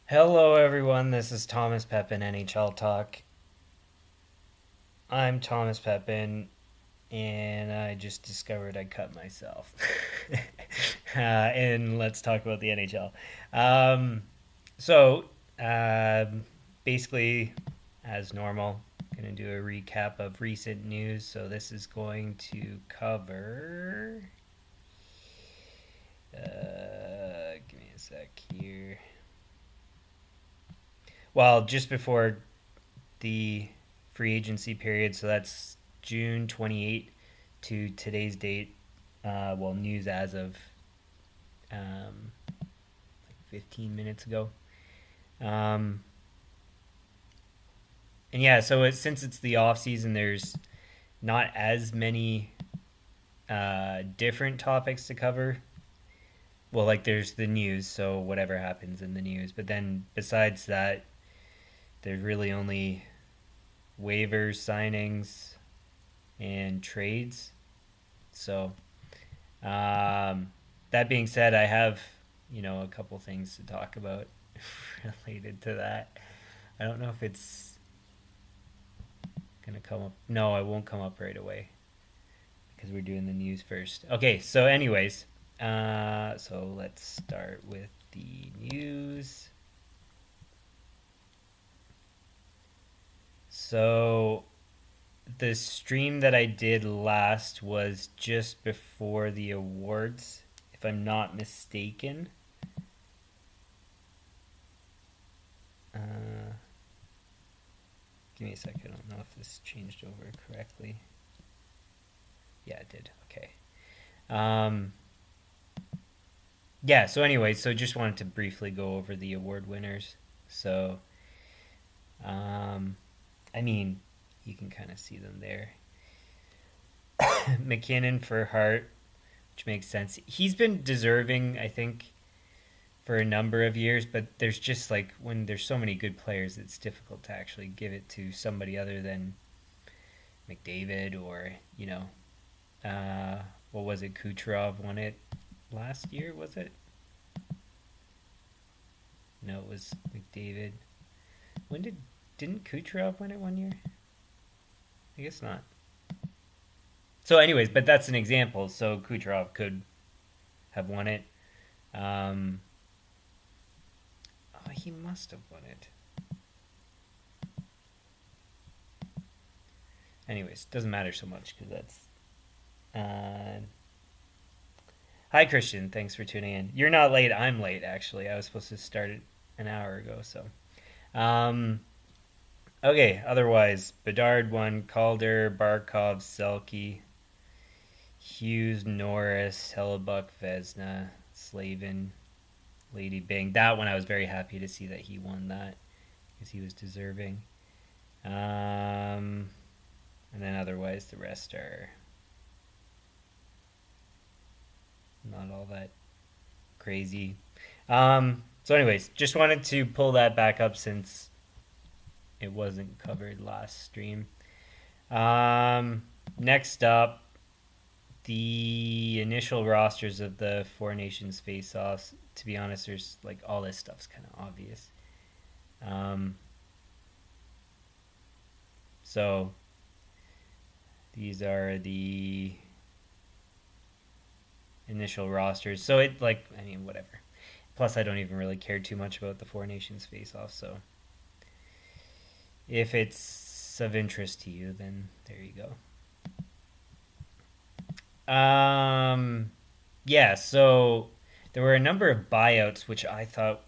Hello, everyone. This is Thomas Pepin NHL Talk. I'm Thomas Pepin, and I just discovered I cut myself. And let's talk about the NHL. Um, so, basically, as normal, going to do a recap of recent news. So, this is going to cover. Give me a sec here. Well, just before the free agency period, so that's June 28th to today's date. News as of like 15 minutes ago. Um, and yeah, since it's the off season, there's not as many different topics to cover. Well, like there's the news, so whatever happens in the news. But then besides that, there's really only waivers, signings, and trades. So, that being said, I have, a couple things to talk about related to that. I don't know if it's going to come up. No, it won't come up right away because we're doing the news first. Okay, so, anyways, so let's start with the news. So, the stream that I did last was just before the awards, if I'm not mistaken. Give me a second. I don't know if this changed over correctly. Yeah, it did. Okay. Yeah, so anyway, so just wanted to briefly go over the award winners. So, I mean, you can kind of see them there. McKinnon for Hart, which makes sense. He's been deserving, I think, for a number of years, but there's just like when there's so many good players, it's difficult to actually give it to somebody other than McDavid or what was it? Kucherov won it last year, was it? No, it was McDavid. When didn't Kucherov win it one year? I guess not. So, anyways, but that's an example. So Kucherov could have won it. He must have won it. Anyways, doesn't matter so much because that's. Hi, Christian. Thanks for tuning in. You're not late. I'm late, actually. I was supposed to start it an hour ago. So, okay. Otherwise, Bedard won. Calder, Barkov, Selke, Hughes, Norris, Hellebuck, Vesna, Slavin, Lady Bing. That one I was very happy to see that he won that because he was deserving. And then otherwise the rest are not all that crazy. So anyways, just wanted to pull that back up since it wasn't covered last stream. Next up, the initial rosters of the Four Nations face-offs. To be honest, there's like all this stuff's kind of obvious. So these are the initial rosters. So it whatever. Plus, I don't even really care too much about the Four Nations face-off. So if it's of interest to you, then there you go. Yeah, so there were a number of buyouts which I thought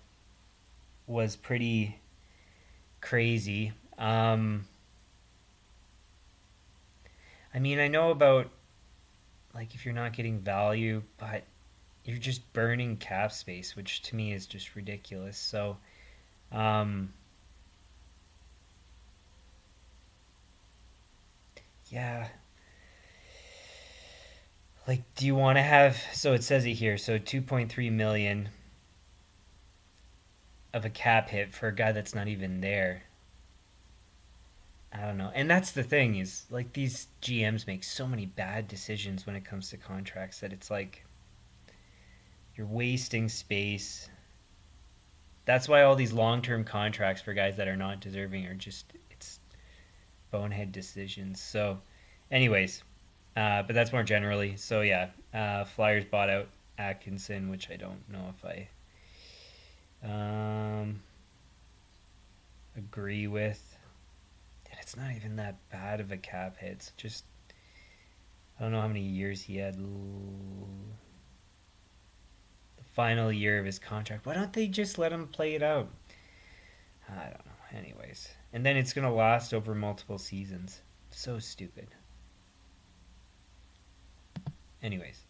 was pretty crazy. I mean, I know about like if you're not getting value, but you're just burning cap space, which to me is just ridiculous. So, yeah, like, do you want to have? So it says it here. So 2.3 million of a cap hit for a guy that's not even there. I don't know. And that's the thing is like these GMs make so many bad decisions when it comes to contracts that it's like you're wasting space. That's why all these long-term contracts for guys that are not deserving are just it's bonehead decisions. So, anyways, but that's more generally. So yeah, Flyers bought out Atkinson, which I don't know if I agree with. And it's not even that bad of a cap hit. It's just I don't know how many years he had. The final year of his contract. Why don't they just let him play it out? I don't know. Anyways. And then it's going to last over multiple seasons. So stupid. Anyways.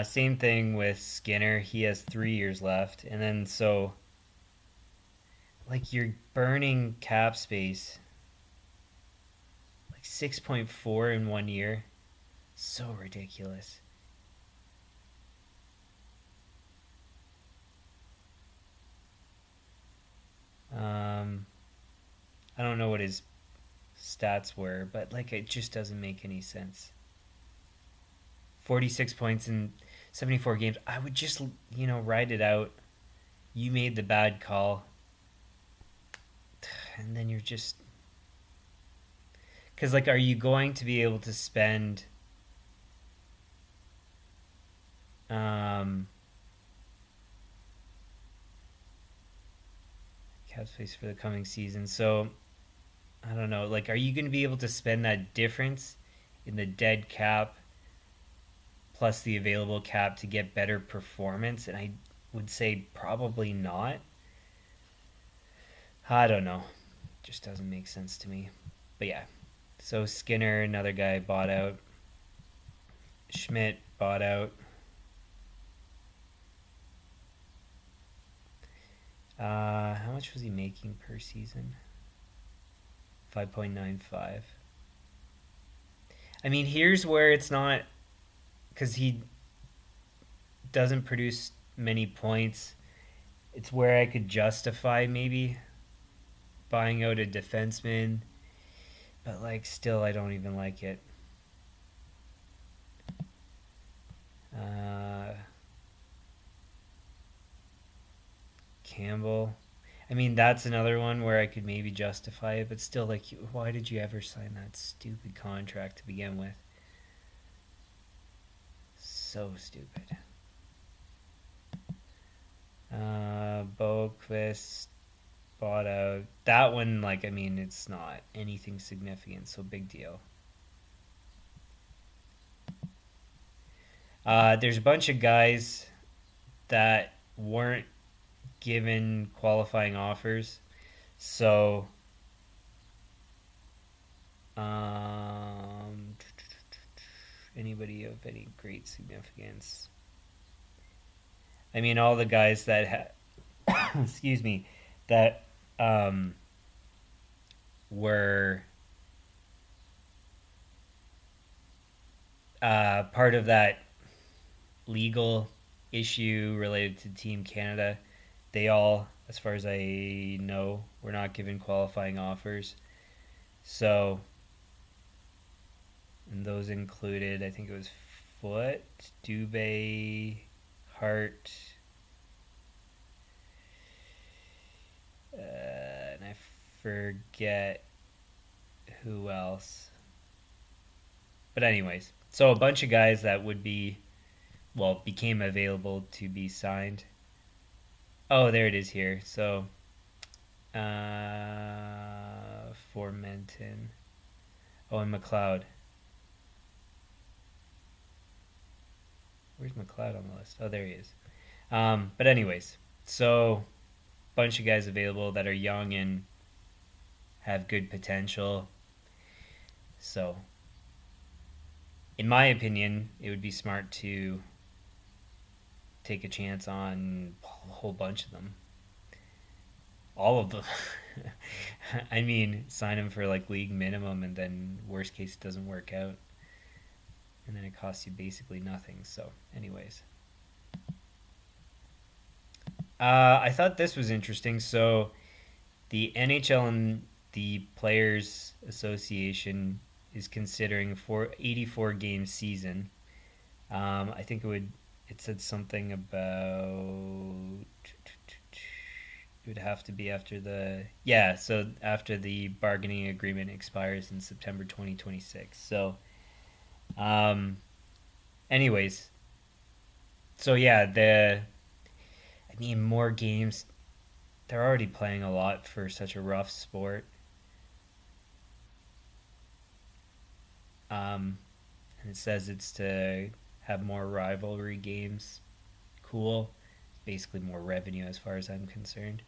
Same thing with Skinner. He has 3 years left. And then so... Like, you're burning cap space. Like 6.4 in 1 year. So ridiculous. I don't know what his stats were, but like it just doesn't make any sense. 46 points in 74 games. I would just, ride it out. You made the bad call. And then you're just... Because, like, are you going to be able to spend... cap space for the coming season. So, I don't know. Like, are you going to be able to spend that difference in the dead cap plus the available cap to get better performance? And I would say probably not. I don't know. Just doesn't make sense to me. But yeah. So Skinner, another guy, bought out. Schmidt bought out. How much was he making per season? 5.95. I mean, here's where it's not... Because he doesn't produce many points. It's where I could justify maybe buying out a defenseman. But, like, still, I don't even like it. Campbell. I mean, that's another one where I could maybe justify it, but still, like, why did you ever sign that stupid contract to begin with? So stupid. Boqvist bought out. That one, like, I mean, it's not anything significant, so big deal. There's a bunch of guys that weren't given qualifying offers. So, anybody of any great significance? I mean, all the guys that excuse me, that were part of that legal issue related to Team Canada. They all, as far as I know, were not given qualifying offers. So, and those included, I think it was Foot, Dubé, Hart, and I forget who else. But anyways, so a bunch of guys that would be, well, became available to be signed. Oh, there it is here. So, Formenton. Oh, and McLeod. Where's McLeod on the list? Oh, there he is. But anyways, so bunch of guys available that are young and have good potential. So, in my opinion, it would be smart to take a chance on a whole bunch of them. All of them. I mean, sign them for like league minimum, and then worst case it doesn't work out. And then it costs you basically nothing. So, anyways. I thought this was interesting. So, the NHL and the Players Association is considering a 84 game season. I think it said something about It would have to be after so after the bargaining agreement expires in September 2026. So, anyways, so yeah, more games. They're already playing a lot for such a rough sport. And it says it's to have more rivalry games. Cool. Basically more revenue as far as I'm concerned.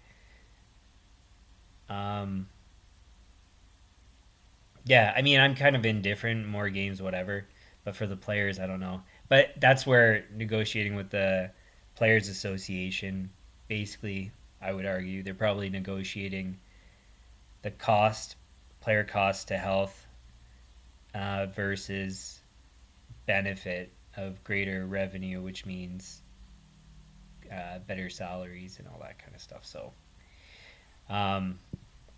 Yeah, I'm kind of indifferent, more games, whatever. But for the players, I don't know. But that's where negotiating with the Players Association, basically, I would argue, they're probably negotiating the player cost to health versus benefit of greater revenue, which means better salaries and all that kind of stuff. So,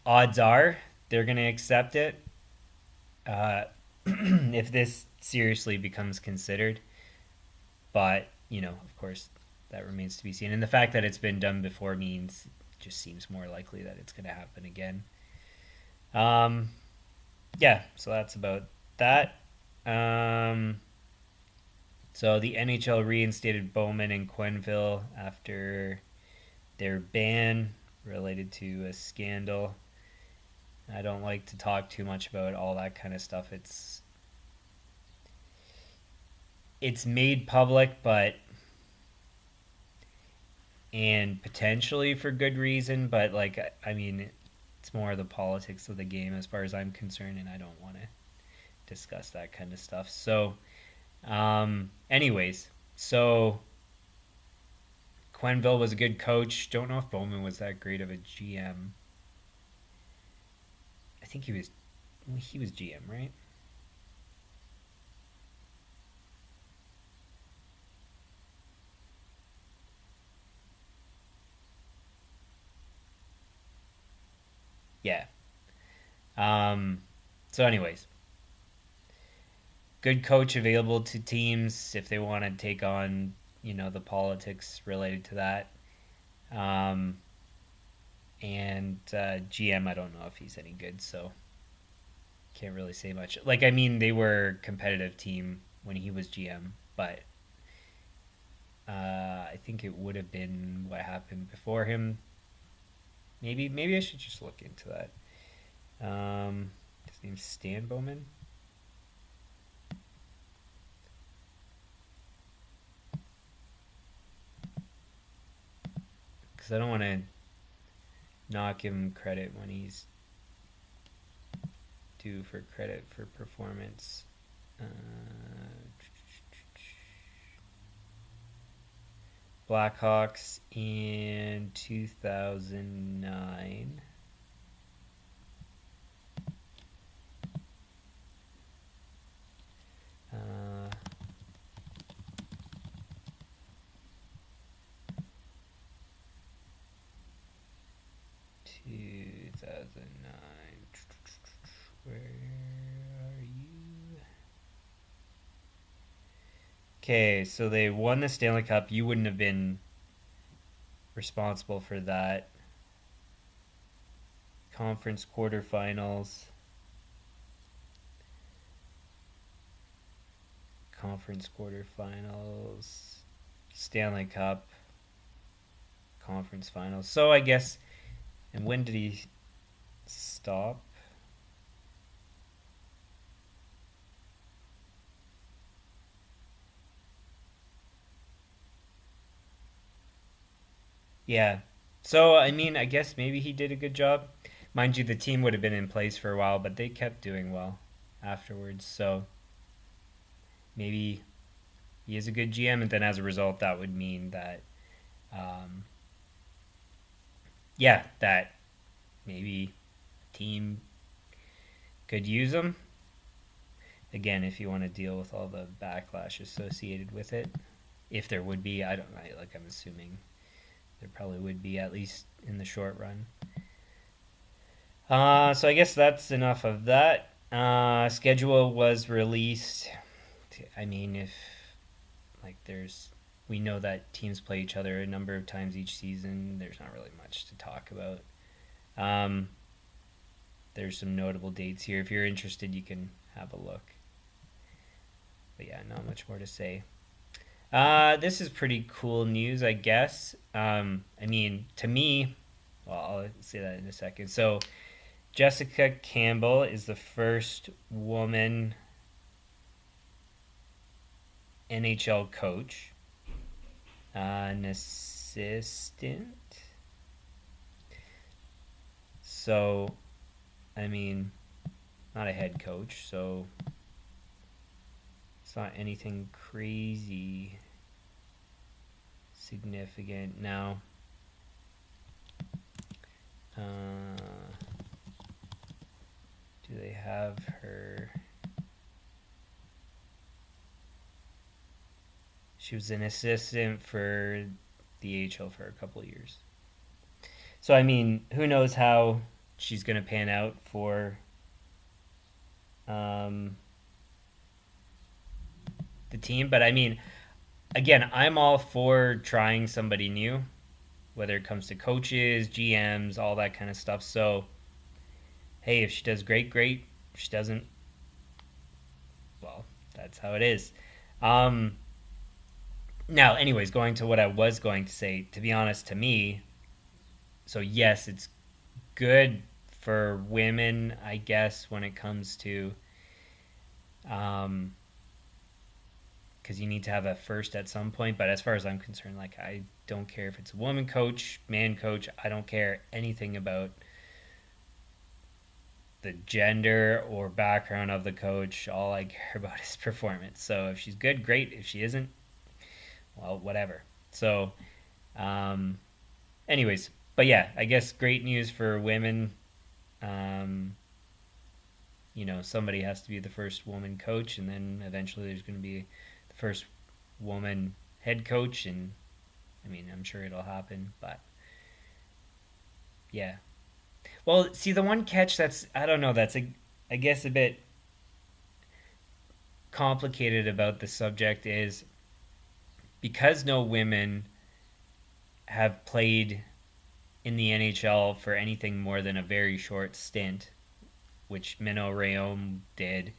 odds are they're going to accept it if this seriously becomes considered. But, of course, that remains to be seen. And the fact that it's been done before means it just seems more likely that it's going to happen again. Yeah, so that's about that. So the NHL reinstated Bowman and Quenneville after their ban related to a scandal. I don't like to talk too much about all that kind of stuff. It's made public, and potentially for good reason, but it's more the politics of the game as far as I'm concerned, and I don't want to discuss that kind of stuff. So, anyways, so Quenneville was a good coach. Don't know if Bowman was that great of a GM. I think he was GM, right? Yeah. So anyways, good coach available to teams if they want to take on, the politics related to that. And GM, I don't know if he's any good, so can't really say much. They were a competitive team when he was GM, but I think it would have been what happened before him. Maybe I should just look into that. His name's Stan Bowman. Because I don't want to not give him credit when he's due for credit for performance. Blackhawks in 2009. Uh, 2009. Where are you? Okay, so they won the Stanley Cup. You wouldn't have been responsible for that. Conference quarterfinals. Stanley Cup. Conference finals. So I guess, and when did he stop? Yeah. So, I guess maybe he did a good job. Mind you, the team would have been in place for a while, but they kept doing well afterwards. So, maybe he is a good GM, and then as a result, that would mean that, that maybe a team could use him. Again, if you want to deal with all the backlash associated with it, if there would be, I'm assuming there probably would be, at least in the short run. So I guess that's enough of that. Schedule was released. If there's we know that teams play each other a number of times each season. There's not really much to talk about. There's some notable dates here. If you're interested, you can have a look. But yeah, not much more to say. This is pretty cool news, I guess. I mean, to me, well, I'll say that in a second. So, Jessica Campbell is the first woman NHL coach. An assistant. So, I mean, not a head coach, so it's not anything crazy significant. Now, do they have her? She was an assistant for the AHL for a couple of years. So, I mean, who knows how she's going to pan out for the team. But, I mean, again, I'm all for trying somebody new, whether it comes to coaches, GMs, all that kind of stuff. So, hey, if she does great, great. If she doesn't, well, that's how it is. Now, anyways, going to what I was going to say, to be honest, to me, so yes, it's good for women, I guess, when it comes to, because you need to have a first at some point. But as far as I'm concerned, like, I don't care if it's a woman coach, man coach. I don't care anything about the gender or background of the coach. All I care about is performance. So if she's good, great. If she isn't, well, whatever. So, anyways, but yeah, I guess great news for women. You know, somebody has to be the first woman coach, and then eventually there's going to be the first woman head coach, and I mean, I'm sure it'll happen, but yeah. Well, see, the one catch that's, I don't know, that's, I guess, a bit complicated about the subject is because no women have played in the NHL for anything more than a very short stint, which Minot Rayom did,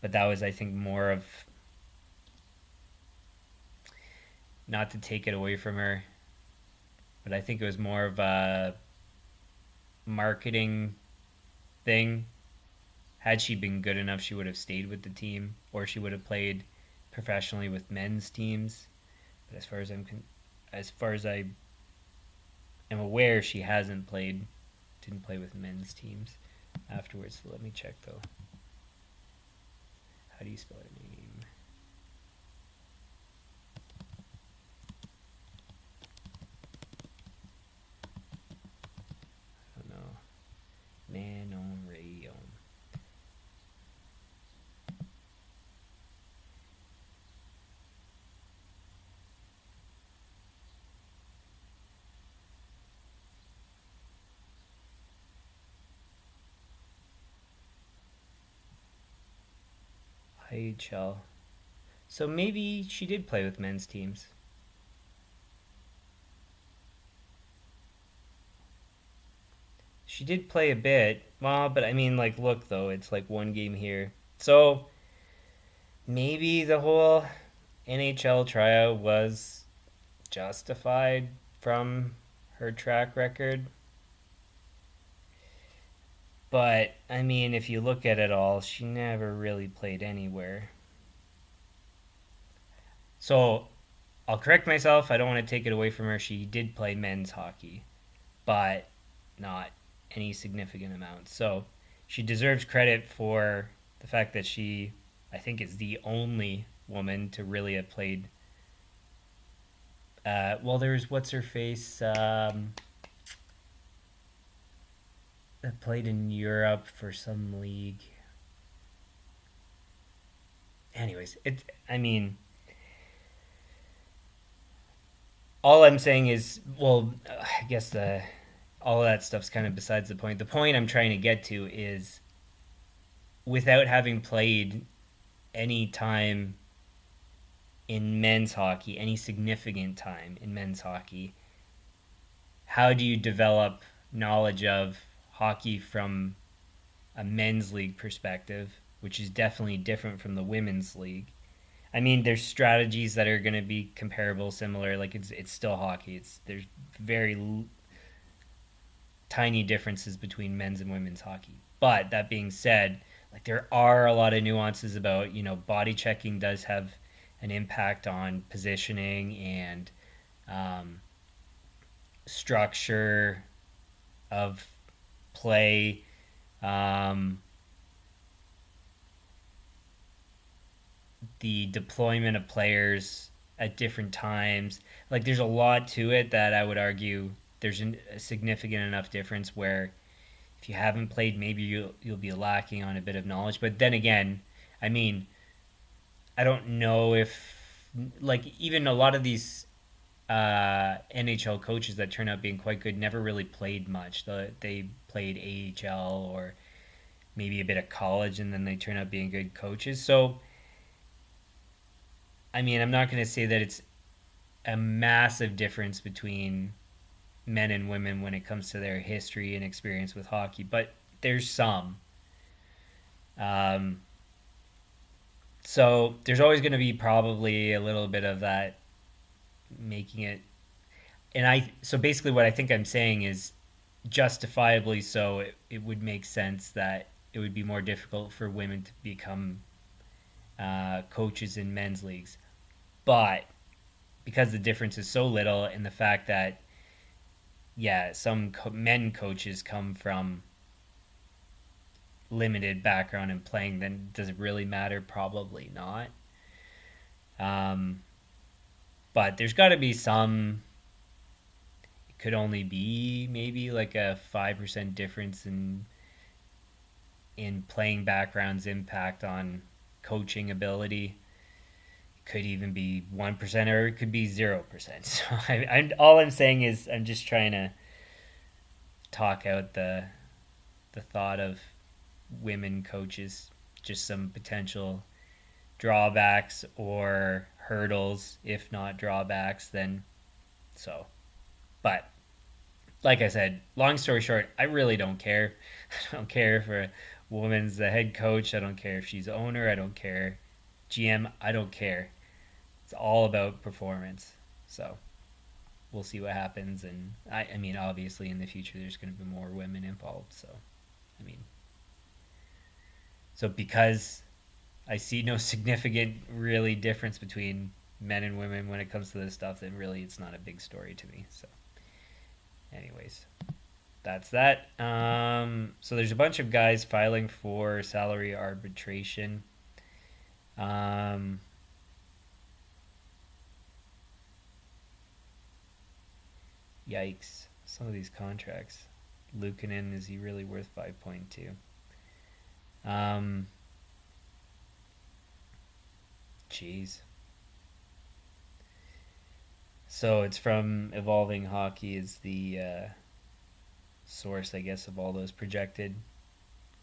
but that was, I think, more of, not to take it away from her, but I think it was more of a marketing thing. Had she been good enough, she would have stayed with the team, or she would have played professionally with men's teams. But as far as I am aware, she didn't play with men's teams afterwards. So let me check though. How do you spell her name? I don't know. Manon Rayon. IHL. So maybe she did play with men's teams. She did play a bit. Well, but I mean, like, look, though, it's like one game here. So maybe the whole NHL tryout was justified from her track record. But, I mean, if you look at it all, she never really played anywhere. So, I'll correct myself. I don't want to take it away from her. She did play men's hockey, but not any significant amount. So, she deserves credit for the fact that she, I think, is the only woman to really have played. Well, there's what's-her-face that played in Europe for some league. Anyways, I mean, all I'm saying is, well, I guess all of that stuff's kind of besides the point. The point I'm trying to get to is, without having played any time in men's hockey, any significant time in men's hockey, how do you develop knowledge of hockey from a men's league perspective, which is definitely different from the women's league? I mean, there's strategies that are going to be comparable, similar. Like it's still hockey. There's very tiny differences between men's and women's hockey. But that being said, like there are a lot of nuances about, body checking does have an impact on positioning and um, structure of play. Um, the deployment of players at different times. Like there's a lot to it that I would argue there's a significant enough difference where if you haven't played, maybe you'll be lacking on a bit of knowledge. But then again, I mean, I don't know if like even a lot of these NHL coaches that turn out being quite good never really played much. They played AHL or maybe a bit of college, and then they turn out being good coaches. So, I mean, I'm not going to say that it's a massive difference between men and women when it comes to their history and experience with hockey, but there's some. Um, so there's always going to be probably a little bit of that making it. And so basically what I think I'm saying is justifiably so, it would make sense that it would be more difficult for women to become coaches in men's leagues. But because the difference is so little, and the fact that, yeah, some men coaches come from limited background in playing, then does it really matter? Probably not. But there's got to be some. It could only be maybe like a 5% difference in playing background's impact on coaching ability. Could even be 1% or it could be 0%. So all I'm saying is I'm just trying to talk out the thought of women coaches, just some potential drawbacks or hurdles, if not drawbacks. Then so, but like I said, long story short, I really don't care. I don't care if a woman's the head coach. I don't care if she's owner. I don't care. GM, I don't care. It's all about performance. So we'll see what happens. And I mean, obviously in the future, there's going to be more women involved. So, I mean, so because I see no significant really difference between men and women when it comes to this stuff, then really it's not a big story to me. So anyways, that's that. So there's a bunch of guys filing for salary arbitration. Yikes. Some of these contracts. Luukkonen, is he really worth 5.2? Jeez. So it's from Evolving Hockey is the source, I guess, of all those projected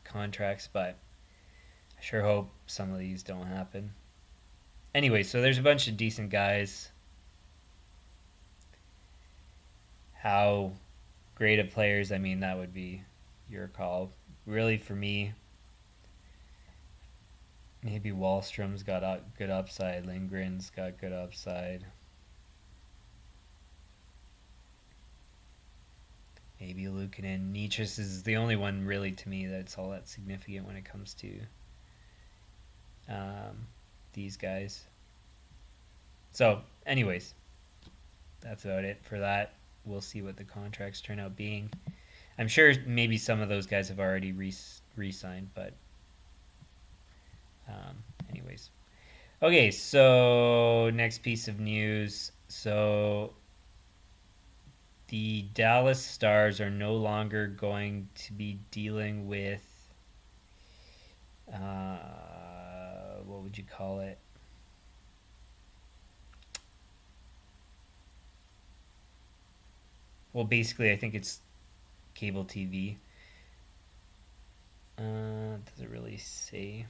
contracts, but I sure hope some of these don't happen. Anyway, so there's a bunch of decent guys. How great of players, I mean, that would be your call. Really, for me, maybe Wallstrom's got a good upside. Lindgren's got good upside. Maybe Luukkonen. Nichus is the only one really to me that's all that significant when it comes to these guys. So, anyways, that's about it for that. We'll see what the contracts turn out being. I'm sure maybe some of those guys have already re-signed, but anyways. Okay, so next piece of news. So the Dallas Stars are no longer going to be dealing with what would you call it? Well, basically, I think it's cable TV. Does it really say?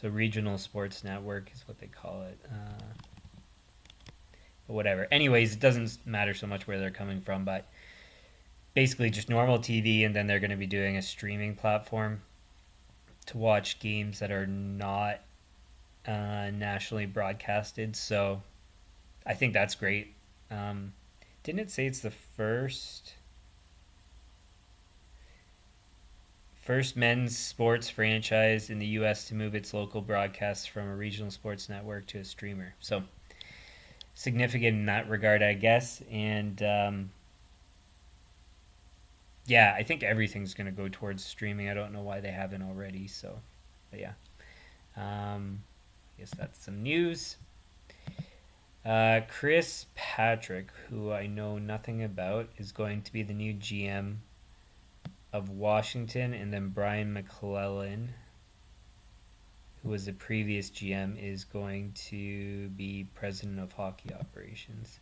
So regional sports network is what they call it. But whatever. Anyways, it doesn't matter so much where they're coming from, but basically just normal TV, and then they're going to be doing a streaming platform to watch games that are not nationally broadcasted. So I think that's great. Didn't it say it's the first men's sports franchise in the U.S. to move its local broadcasts from a regional sports network to a streamer? So significant in that regard, I guess. And yeah, I think everything's going to go towards streaming. I don't know why they haven't already. So, but yeah. I guess that's some news. Chris Patrick, who I know nothing about, is going to be the new GM of Washington, and then Brian McClellan, who was the previous GM, is going to be president of hockey operations.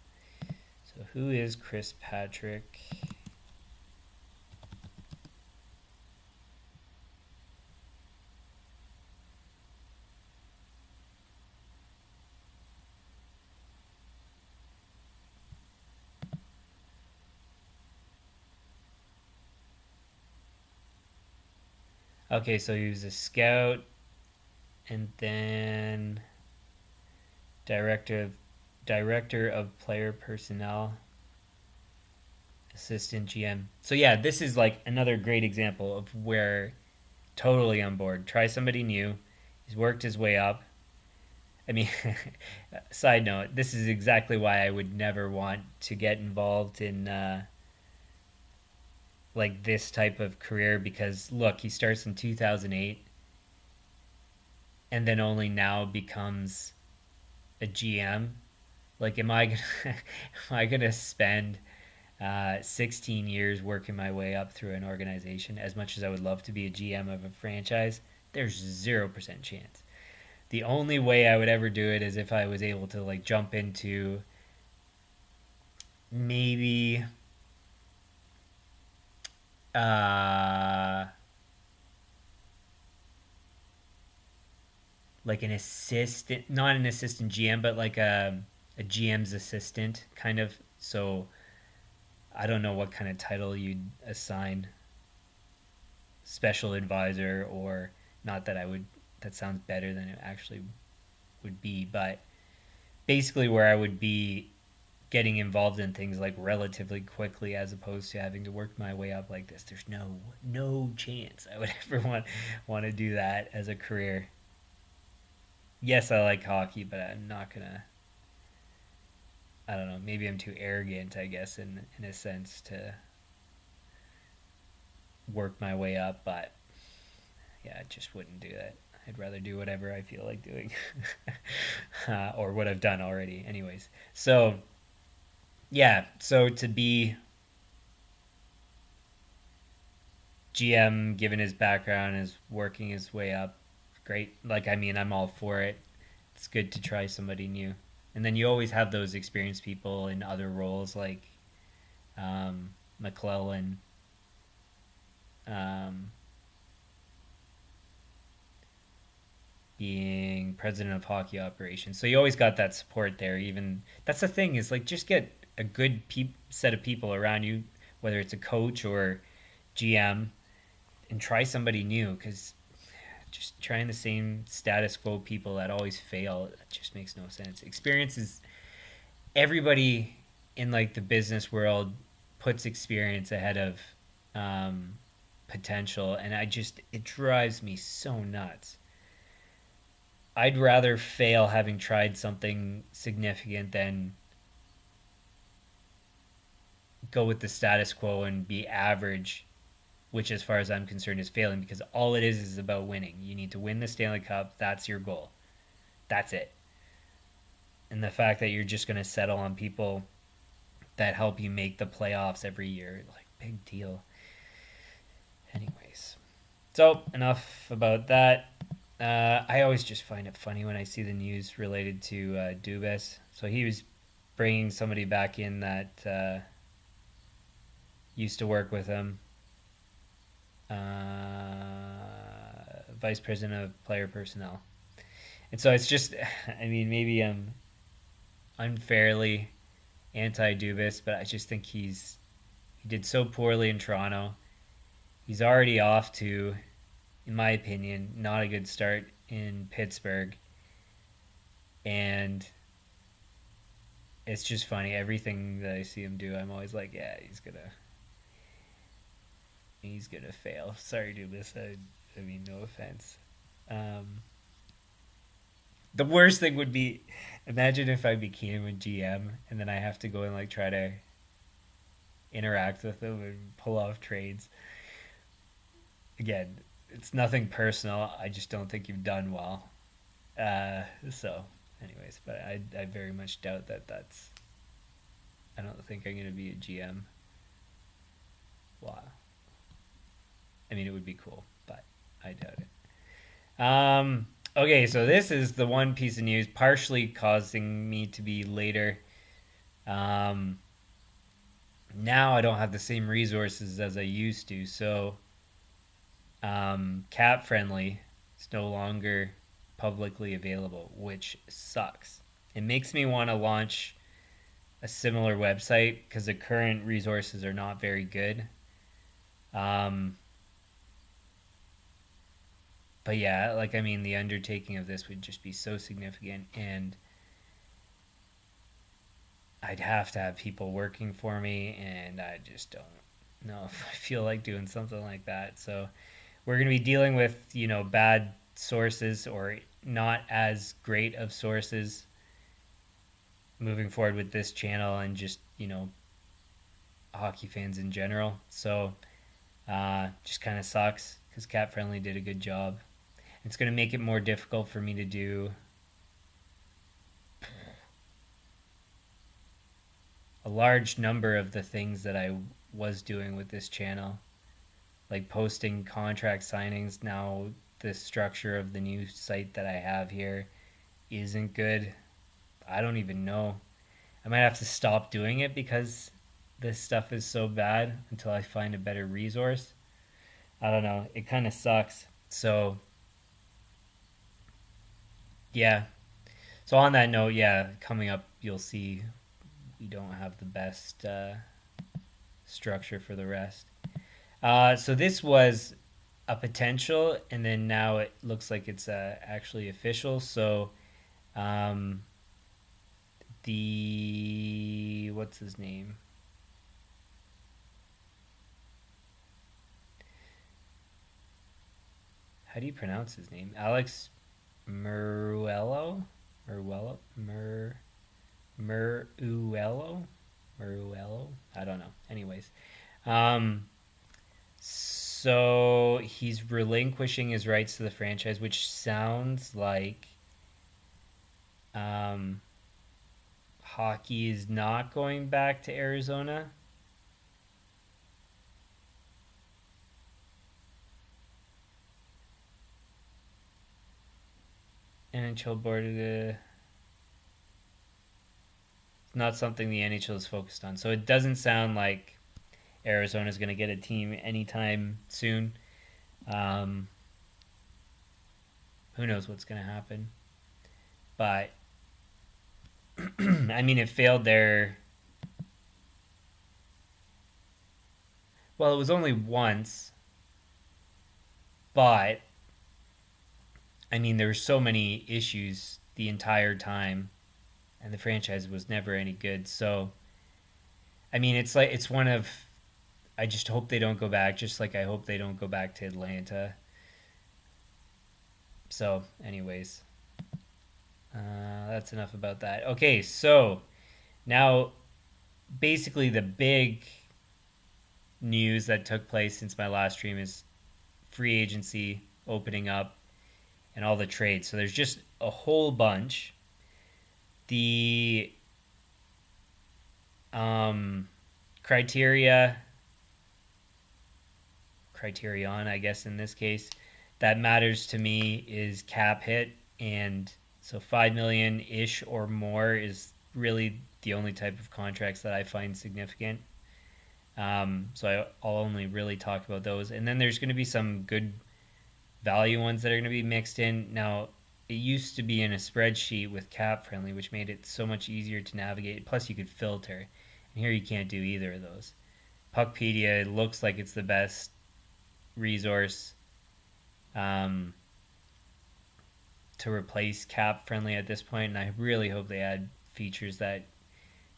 So who is Chris Patrick? Okay, so he was a scout, and then director of player personnel, assistant GM. So yeah, this is like another great example of where totally on board. Try somebody new. He's worked his way up. I mean, side note, this is exactly why I would never want to get involved in like this type of career, because look, he starts in 2008 and then only now becomes a GM. Like, am I gonna spend 16 years working my way up through an organization? As much as I would love to be a GM of a franchise, there's 0% chance. The only way I would ever do it is if I was able to like jump into maybe like an assistant, not an assistant GM, but like a GM's assistant kind of. So I don't know what kind of title you'd assign, special advisor, or not that I would, that sounds better than it actually would be, but basically where I would be getting involved in things like relatively quickly, as opposed to having to work my way up like this. There's no chance I would ever want to do that as a career. Yes, I like hockey, but I'm not gonna. I don't know. Maybe I'm too arrogant, I guess, in a sense, to work my way up. But yeah, I just wouldn't do that. I'd rather do whatever I feel like doing, or what I've done already. Anyways, so yeah, so to be GM, given his background, is working his way up, great. Like, I mean, I'm all for it. It's good to try somebody new. And then you always have those experienced people in other roles, like McClellan, being president of hockey operations. So you always got that support there. Even that's the thing, is like, just get a good set of people around you, whether it's a coach or GM, and try somebody new, because just trying the same status quo people that always fail, that just makes no sense. Experience is, everybody in like the business world puts experience ahead of potential, and it drives me so nuts. I'd rather fail having tried something significant than go with the status quo and be average, which, as far as I'm concerned, is failing, because all it is about winning. You need to win the Stanley Cup. That's your goal. That's it. And the fact that you're just going to settle on people that help you make the playoffs every year, like, big deal. Anyways, so enough about that. I always just find it funny when I see the news related to Dubas. So he was bringing somebody back in that used to work with him. Vice president of player personnel. And so it's just, I mean, maybe I'm unfairly anti-Dubas, but I just think he did so poorly in Toronto. He's already off to, in my opinion, not a good start in Pittsburgh. And it's just funny. Everything that I see him do, I'm always like, yeah, he's gonna fail. Sorry, Dubas. I mean, no offense. Um, the worst thing would be, imagine if I became a GM and then I have to go and like try to interact with him and pull off trades. Again, it's nothing personal. I just don't think you've done well. So, anyways, but I very much doubt that that's. I don't think I'm going to be a GM. Wow. I mean, it would be cool, but I doubt it. Okay, so this is the one piece of news partially causing me to be later. Now I don't have the same resources as I used to, so Cap Friendly is no longer publicly available, which sucks. It makes me want to launch a similar website because the current resources are not very good. But yeah, like, I mean, the undertaking of this would just be so significant, and I'd have to have people working for me, and I just don't know if I feel like doing something like that. So we're going to be dealing with, bad sources or not as great of sources moving forward with this channel and just, hockey fans in general. So just kind of sucks because Cap Friendly did a good job. It's going to make it more difficult for me to do a large number of the things that I was doing with this channel, like posting contract signings. Now the structure of the new site that I have here isn't good. I don't even know. I might have to stop doing it because this stuff is so bad until I find a better resource. I don't know. It kind of sucks. So yeah. So on that note, yeah, coming up, you'll see we don't have the best structure for the rest. So this was a potential, and then now it looks like it's actually official. So what's his name? How do you pronounce his name? Alex Meruelo? Meruelo? I don't know. Anyways. So he's relinquishing his rights to the franchise, which sounds like hockey is not going back to Arizona. NHL board, it's not something the NHL is focused on. So it doesn't sound like Arizona is going to get a team anytime soon. Who knows what's going to happen? But I mean, it failed their. Well, it was only once, but I mean, there were so many issues the entire time, and the franchise was never any good. So, I mean, it's one of. I just hope they don't go back, just like I hope they don't go back to Atlanta. So, anyways, that's enough about that. Okay, so now basically the big news that took place since my last stream is free agency opening up and all the trades. So there's just a whole bunch. The criterion, I guess in this case, that matters to me is cap hit, and so 5 million ish or more is really the only type of contracts that I find significant. So I'll only really talk about those, and then there's going to be some good value ones that are going to be mixed in. Now, it used to be in a spreadsheet with cap friendly, which made it so much easier to navigate. Plus, you could filter, and here you can't do either of those. Puckpedia looks like it's the best resource to replace cap friendly at this point, and I really hope they add features that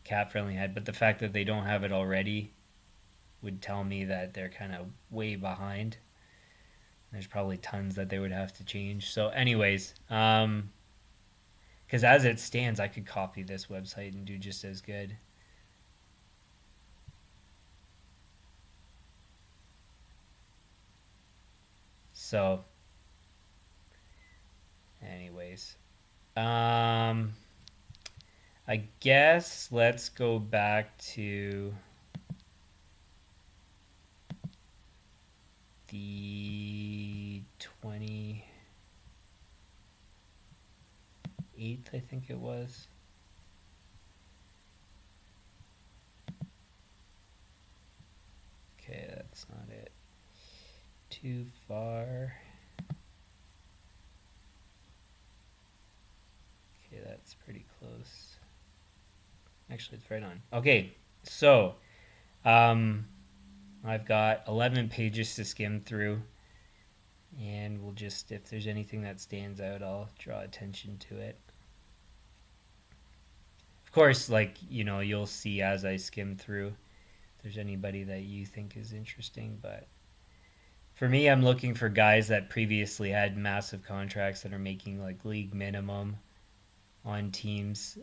cap friendly had. But the fact that they don't have it already would tell me that they're kind of way behind. There's probably tons that they would have to change. So anyways, because as it stands, I could copy this website and do just as good. So anyways, I guess let's go back to the 28th, I think it was. Okay, that's not it. Too far. Okay, that's pretty close. Actually, it's right on. Okay, so I've got 11 pages to skim through, and we'll just, if there's anything that stands out, I'll draw attention to it. Of course, like, you know, you'll see as I skim through if there's anybody that you think is interesting, but for me, I'm looking for guys that previously had massive contracts that are making like league minimum on teams.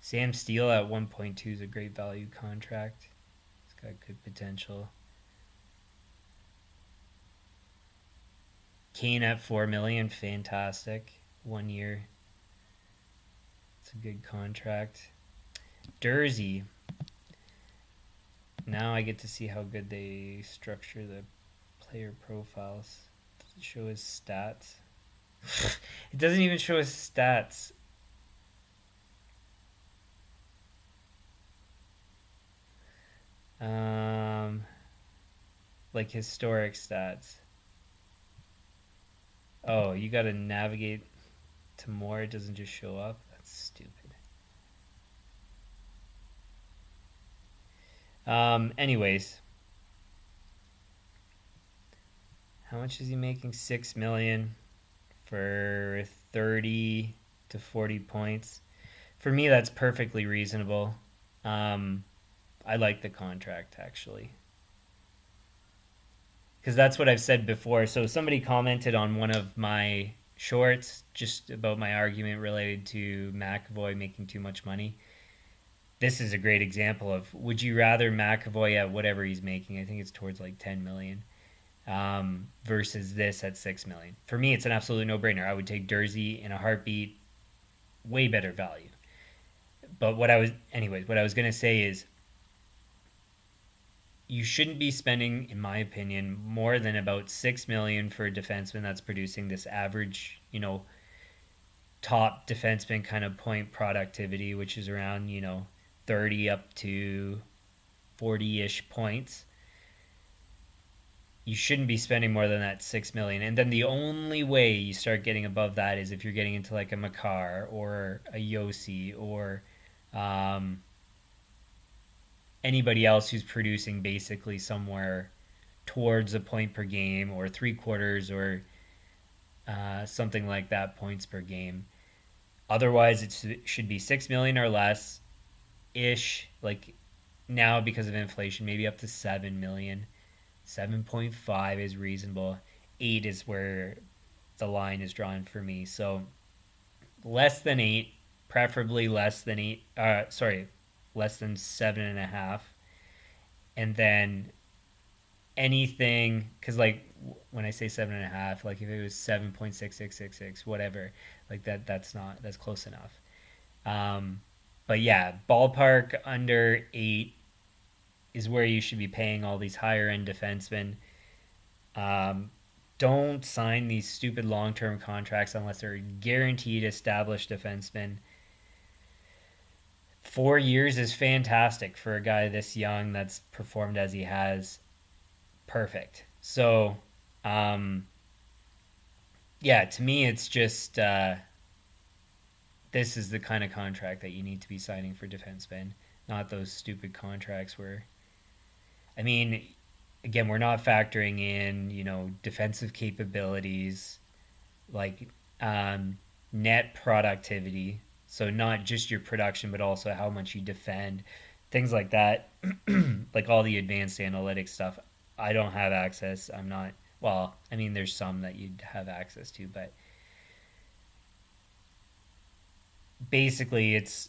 Sam Steele at 1.2 is a great value contract. It's got good potential. Kane at $4 million, fantastic. 1 year. It's a good contract. Dursey. Now I get to see how good they structure the player profiles. Does it show his stats? It doesn't even show his stats. Like historic stats. Oh, you gotta navigate to more. It doesn't just show up. That's stupid. Anyways, how much is he making? $6 million for 30 to 40 points. For me, that's perfectly reasonable. I like the contract, actually, because that's what I've said before. So somebody commented on one of my shorts just about my argument related to McAvoy making too much money. This is a great example of, would you rather McAvoy at whatever he's making? I think it's towards like 10 million versus this at 6 million. For me, it's an absolute no-brainer. I would take Dursey in a heartbeat. Way better value. But what I was going to say is, you shouldn't be spending, in my opinion, more than about 6 million for a defenseman that's producing this average, you know, top defenseman kind of point productivity, which is around, you know, 30 up to 40-ish points. You shouldn't be spending more than that 6 million. And then the only way you start getting above that is if you're getting into like a Makar or a Yossi or anybody else who's producing basically somewhere towards a point per game or 3/4 or something like that points per game. Otherwise, it should be 6 million or less ish. Like now, because of inflation, maybe up to 7 million. 7.5 is reasonable. 8 is where the line is drawn for me. So less than 8, preferably less than 8. Less than 7.5. And then anything, because like when I say 7.5, like if it was 7.6666, whatever, like that's close enough. But yeah, ballpark under 8 is where you should be paying all these higher end defensemen. Don't sign these stupid long-term contracts unless they're guaranteed established defensemen. 4 years is fantastic for a guy this young that's performed as he has. Perfect. So, yeah, to me, it's just this is the kind of contract that you need to be signing for defensemen, not those stupid contracts where, I mean, again, we're not factoring in, defensive capabilities, like net productivity. So not just your production, but also how much you defend, things like that. Like all the advanced analytics stuff. I don't have access. I'm not. Well, I mean, there's some that you'd have access to, but basically, it's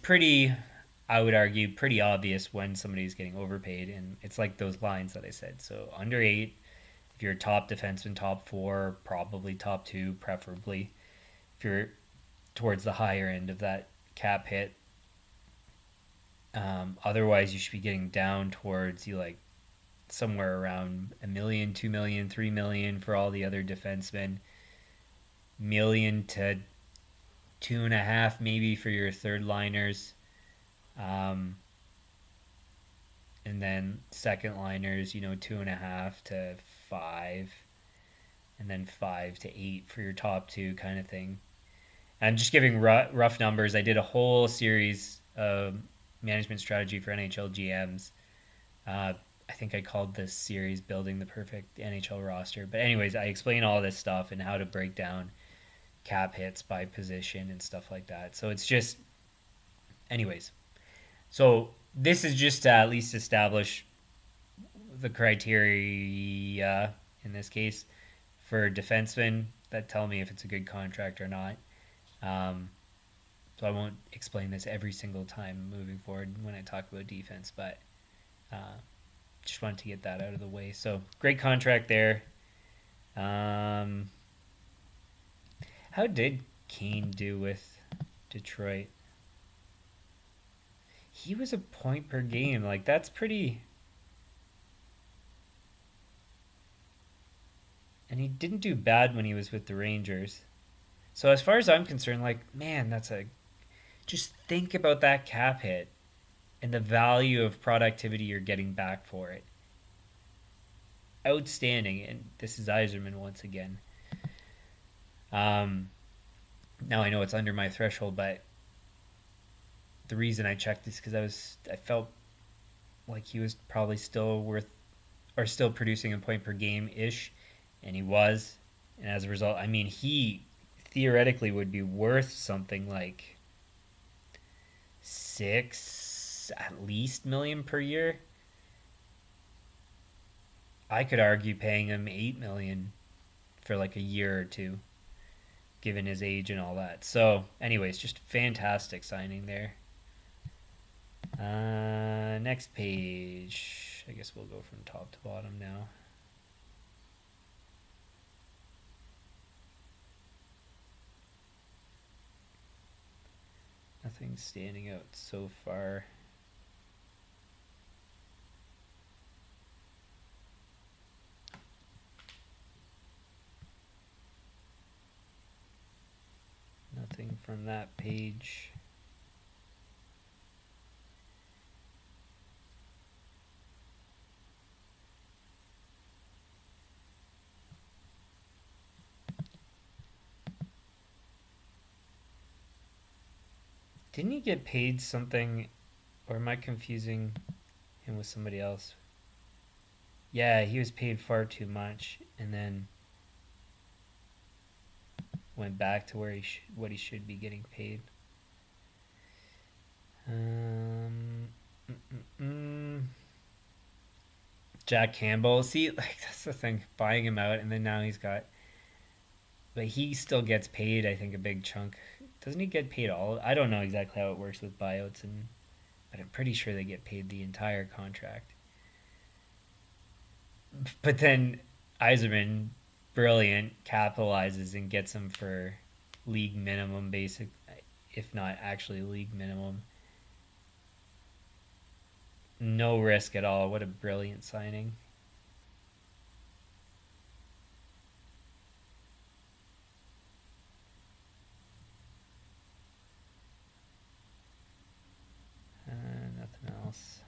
pretty. I would argue pretty obvious when somebody's getting overpaid, and it's like those lines that I said. So under 8, if you're a top defenseman, top 4, probably top 2, preferably. If you're towards the higher end of that cap hit, otherwise you should be getting down towards you like somewhere around a million, 2 million, 3 million for all the other defensemen, million to 2.5 maybe for your third liners, um, and then second liners, 2.5 to 5, and then 5 to 8 for your top 2 kind of thing. And I'm just giving rough numbers. I did a whole series of management strategy for NHL GMs. I think I called this series "Building the Perfect NHL Roster." But anyways, I explain all this stuff and how to break down cap hits by position and stuff like that. So it's just, anyways. So this is just to at least establish the criteria in this case for defensemen that tell me if it's a good contract or not. Um, so I won't explain this every single time moving forward when I talk about defense, but just wanted to get that out of the way. So great contract there. How did Kane do with Detroit? He was a point per game. Like, that's pretty. And he didn't do bad when he was with the Rangers. So as far as I'm concerned, like, man, that's a. Just think about that cap hit and the value of productivity you're getting back for it. Outstanding. And this is Yzerman once again. Now I know it's under my threshold, but the reason I checked is because I felt like he was probably still worth or still producing a point per game ish, and he was. And as a result, I mean, he theoretically would be worth something like 6 at least million per year. I could argue paying him 8 million for like a year or two, given his age and all that. So, anyways, just fantastic signing there. Next page. I guess we'll go from top to bottom now. Nothing standing out so far. Nothing from that page. Didn't he get paid something, or am I confusing him with somebody else? Yeah, he was paid far too much, and then went back to where what he should be getting paid. Jack Campbell. See, like that's the thing, buying him out, and then now but he still gets paid. I think a big chunk. Doesn't he get paid all? I don't know exactly how it works with buyouts, but I'm pretty sure they get paid the entire contract. But then Yzerman, brilliant, capitalizes and gets him for league minimum, basic, if not actually league minimum. No risk at all. What a brilliant signing. Nothing else.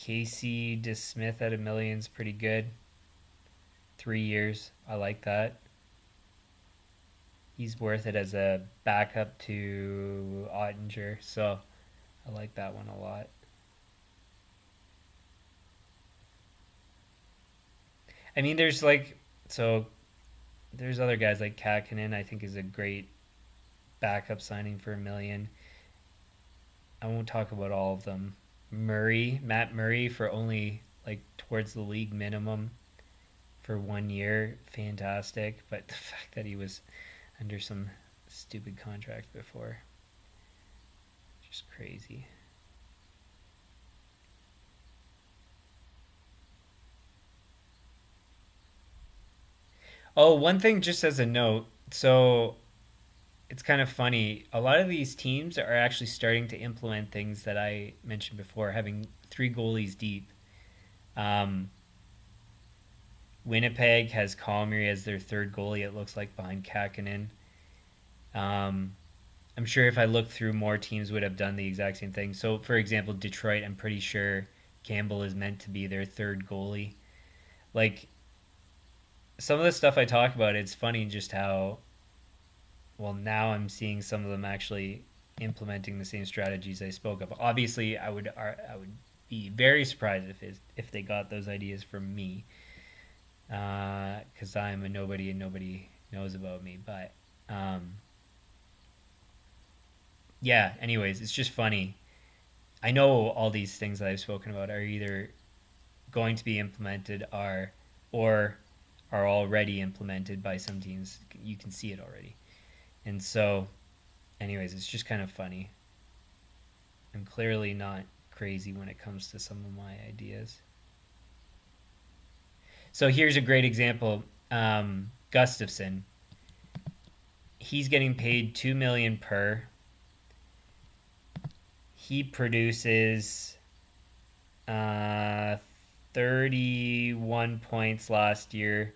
Casey DeSmith at $1 million is pretty good. 3 years. I like that. He's worth it as a backup to Ottinger, so I like that one a lot. I mean, there's other guys like Kakinen, I think is a great backup signing for $1 million. I won't talk about all of them. Matt Murray for only like towards the league minimum for 1 year, fantastic. But the fact that he was under some stupid contract before, just crazy. Oh, one thing just as a note. So it's kind of funny. A lot of these teams are actually starting to implement things that I mentioned before, having 3 goalies deep. Um, Winnipeg has Comrie as their third goalie, it looks like, behind Kakinen. Um, I'm sure if I looked through, more teams would have done the exact same thing. So, for example, Detroit, I'm pretty sure Campbell is meant to be their third goalie. Like, some of the stuff I talk about, it's funny just how, well, now I'm seeing some of them actually implementing the same strategies I spoke of. Obviously, I would be very surprised if they got those ideas from me, because I'm a nobody and nobody knows about me. But yeah, anyways, it's just funny. I know all these things that I've spoken about are either going to be implemented or are already implemented by some teams. You can see it already. And so, anyways, it's just kind of funny. I'm clearly not crazy when it comes to some of my ideas. So here's a great example. Gustafson. He's getting paid $2 million per. He produces 31 points last year,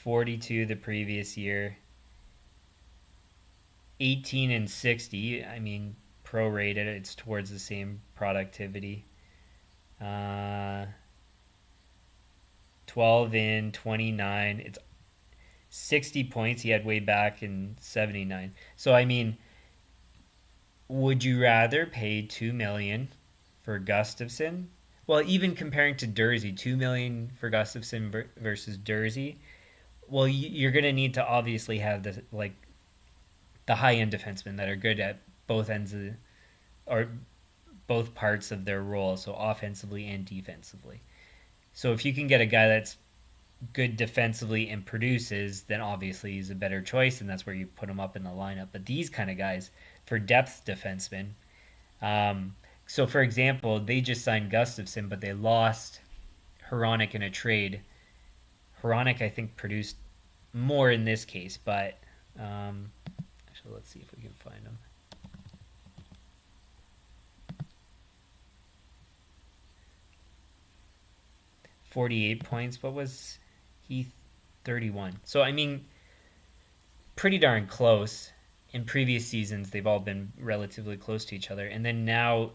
42 the previous year, 18 and 60. I mean, prorated, it's towards the same productivity. 12 in 29. It's 60 points he had way back in 79. So, I mean, would you rather pay $2 million for Gustafson? Well, even comparing to Dursey, $2 million for Gustafson versus Dursey. Well, you're gonna need to obviously have the high end defensemen that are good at both ends of or both parts of their role, so offensively and defensively. So if you can get a guy that's good defensively and produces, then obviously he's a better choice, and that's where you put him up in the lineup. But these kind of guys, for depth defensemen, so for example, they just signed Gustafson, but they lost Hronek in a trade. Hronek, I think, produced more in this case, but actually, let's see if we can find him. $48. What was he? 31. So, I mean, pretty darn close. In previous seasons, they've all been relatively close to each other. And then now,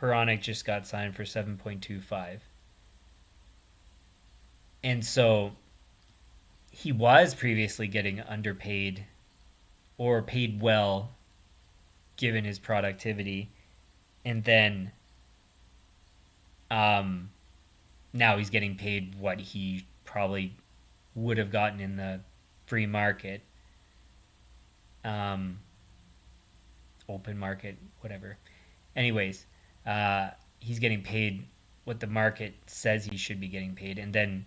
Hronek just got signed for 7.25. And so, he was previously getting underpaid or paid well, given his productivity. And then, now he's getting paid what he probably would have gotten in the free market, open market, whatever. Anyways, he's getting paid what the market says he should be getting paid, and then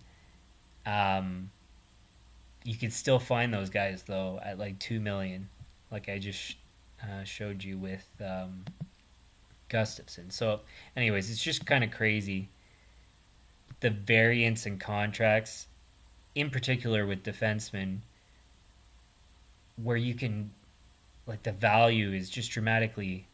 you can still find those guys though at like $2 million, like I just showed you with Gustafson. So, anyways, it's just kind of crazy, the variance in contracts, in particular with defensemen, where you can, like, the value is just dramatically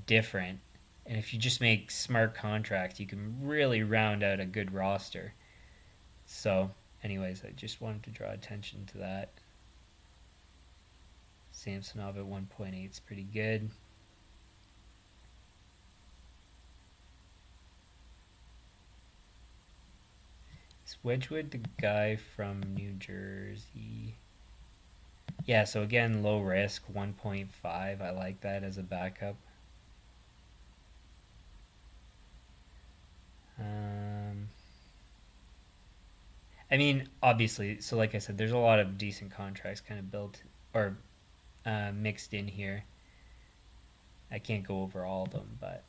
different. And if you just make smart contracts, you can really round out a good roster. So, anyways, I just wanted to draw attention to that. Samsonov at 1.8 is pretty good. Is Wedgwood the guy from New Jersey? Yeah, so again, low risk, 1.5. I like that as a backup. I mean, obviously, so like I said, there's a lot of decent contracts kind of built or mixed in here. I can't go over all of them, but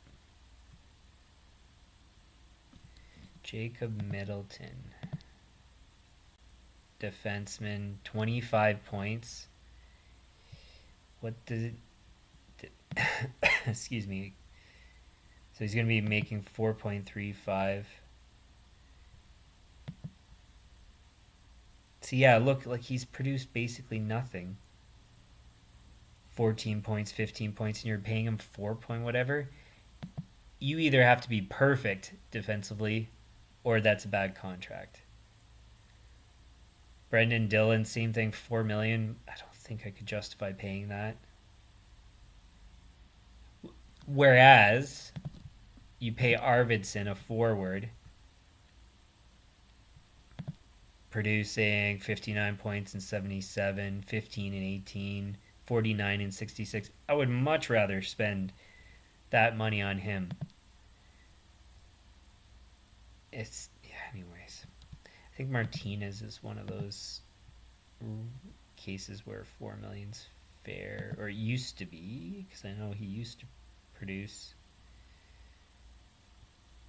Jacob Middleton, defenseman, 25 points. What does it... excuse me. So he's going to be making 4.35. So yeah, look, like he's produced basically nothing. 14 points, 15 points, and you're paying him 4 point whatever. You either have to be perfect defensively or that's a bad contract. Brendan Dillon, same thing, 4 million. I don't think I could justify paying that. Whereas you pay Arvidsson, a forward, producing 59 points and 77, 15 and 18, 49 and 66. I would much rather spend that money on him. Anyways. I think Martinez is one of those cases where 4 million's fair, or it used to be, because I know he used to produce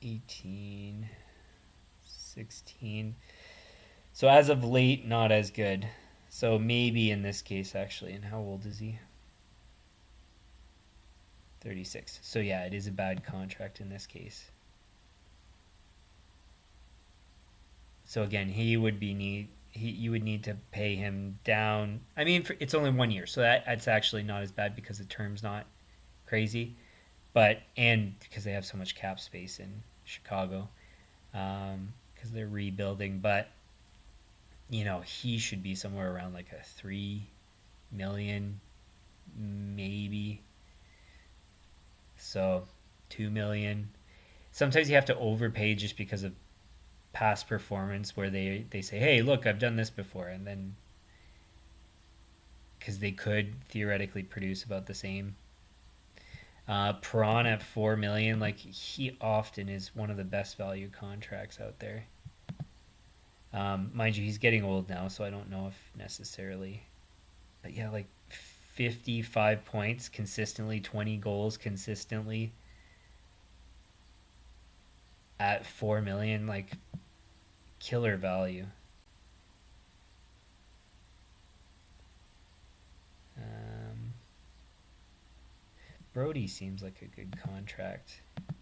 18, 16. So as of late, not as good. So maybe in this case, actually. And how old is he? 36. So yeah, it is a bad contract in this case. So again, you would need to pay him down. I mean, it's only 1 year, so that's actually not as bad because the term's not crazy. And because they have so much cap space in Chicago, because they're rebuilding. But he should be somewhere around like a 3 million, maybe. So 2 million. Sometimes you have to overpay just because of past performance, where they say, hey, look, I've done this before, and then because they could theoretically produce about the same. Prawn at 4 million, like he often is one of the best value contracts out there. Mind you, he's getting old now, so I don't know if necessarily, but yeah, like 55 points consistently, 20 goals consistently at 4 million, like killer value. Brody seems like a good contract.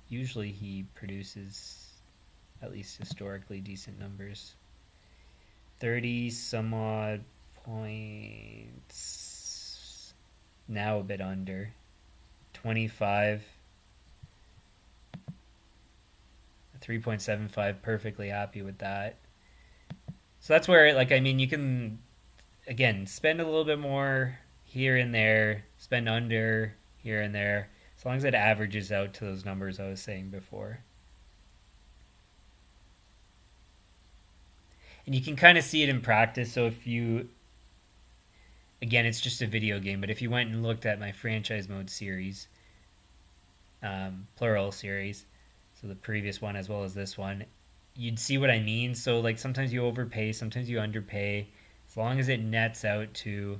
Usually he produces at least historically decent numbers. 30 some odd points. Now a bit under. 25. 3.75, perfectly happy with that. So that's where, you can, again, spend a little bit more here and there, spend under here and there, as long as it averages out to those numbers I was saying before. And you can kind of see it in practice. So if you, again, it's just a video game, but if you went and looked at my franchise mode series, plural series, so the previous one as well as this one, you'd see what I mean. So sometimes you overpay, sometimes you underpay. As long as it nets out to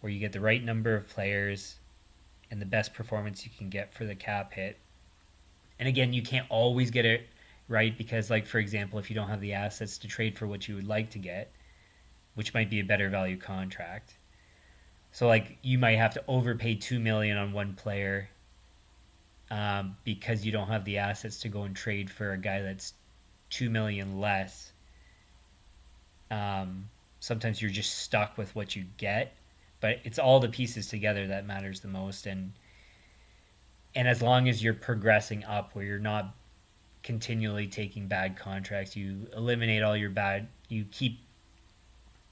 where you get the right number of players and the best performance you can get for the cap hit. And again, you can't always get it right because, for example, if you don't have the assets to trade for what you would like to get, which might be a better value contract. So you might have to overpay $2 million on one player because you don't have the assets to go and trade for a guy that's $2 million less. Sometimes you're just stuck with what you get, but it's all the pieces together that matters the most. And as long as you're progressing up, where you're not continually taking bad contracts, you eliminate you keep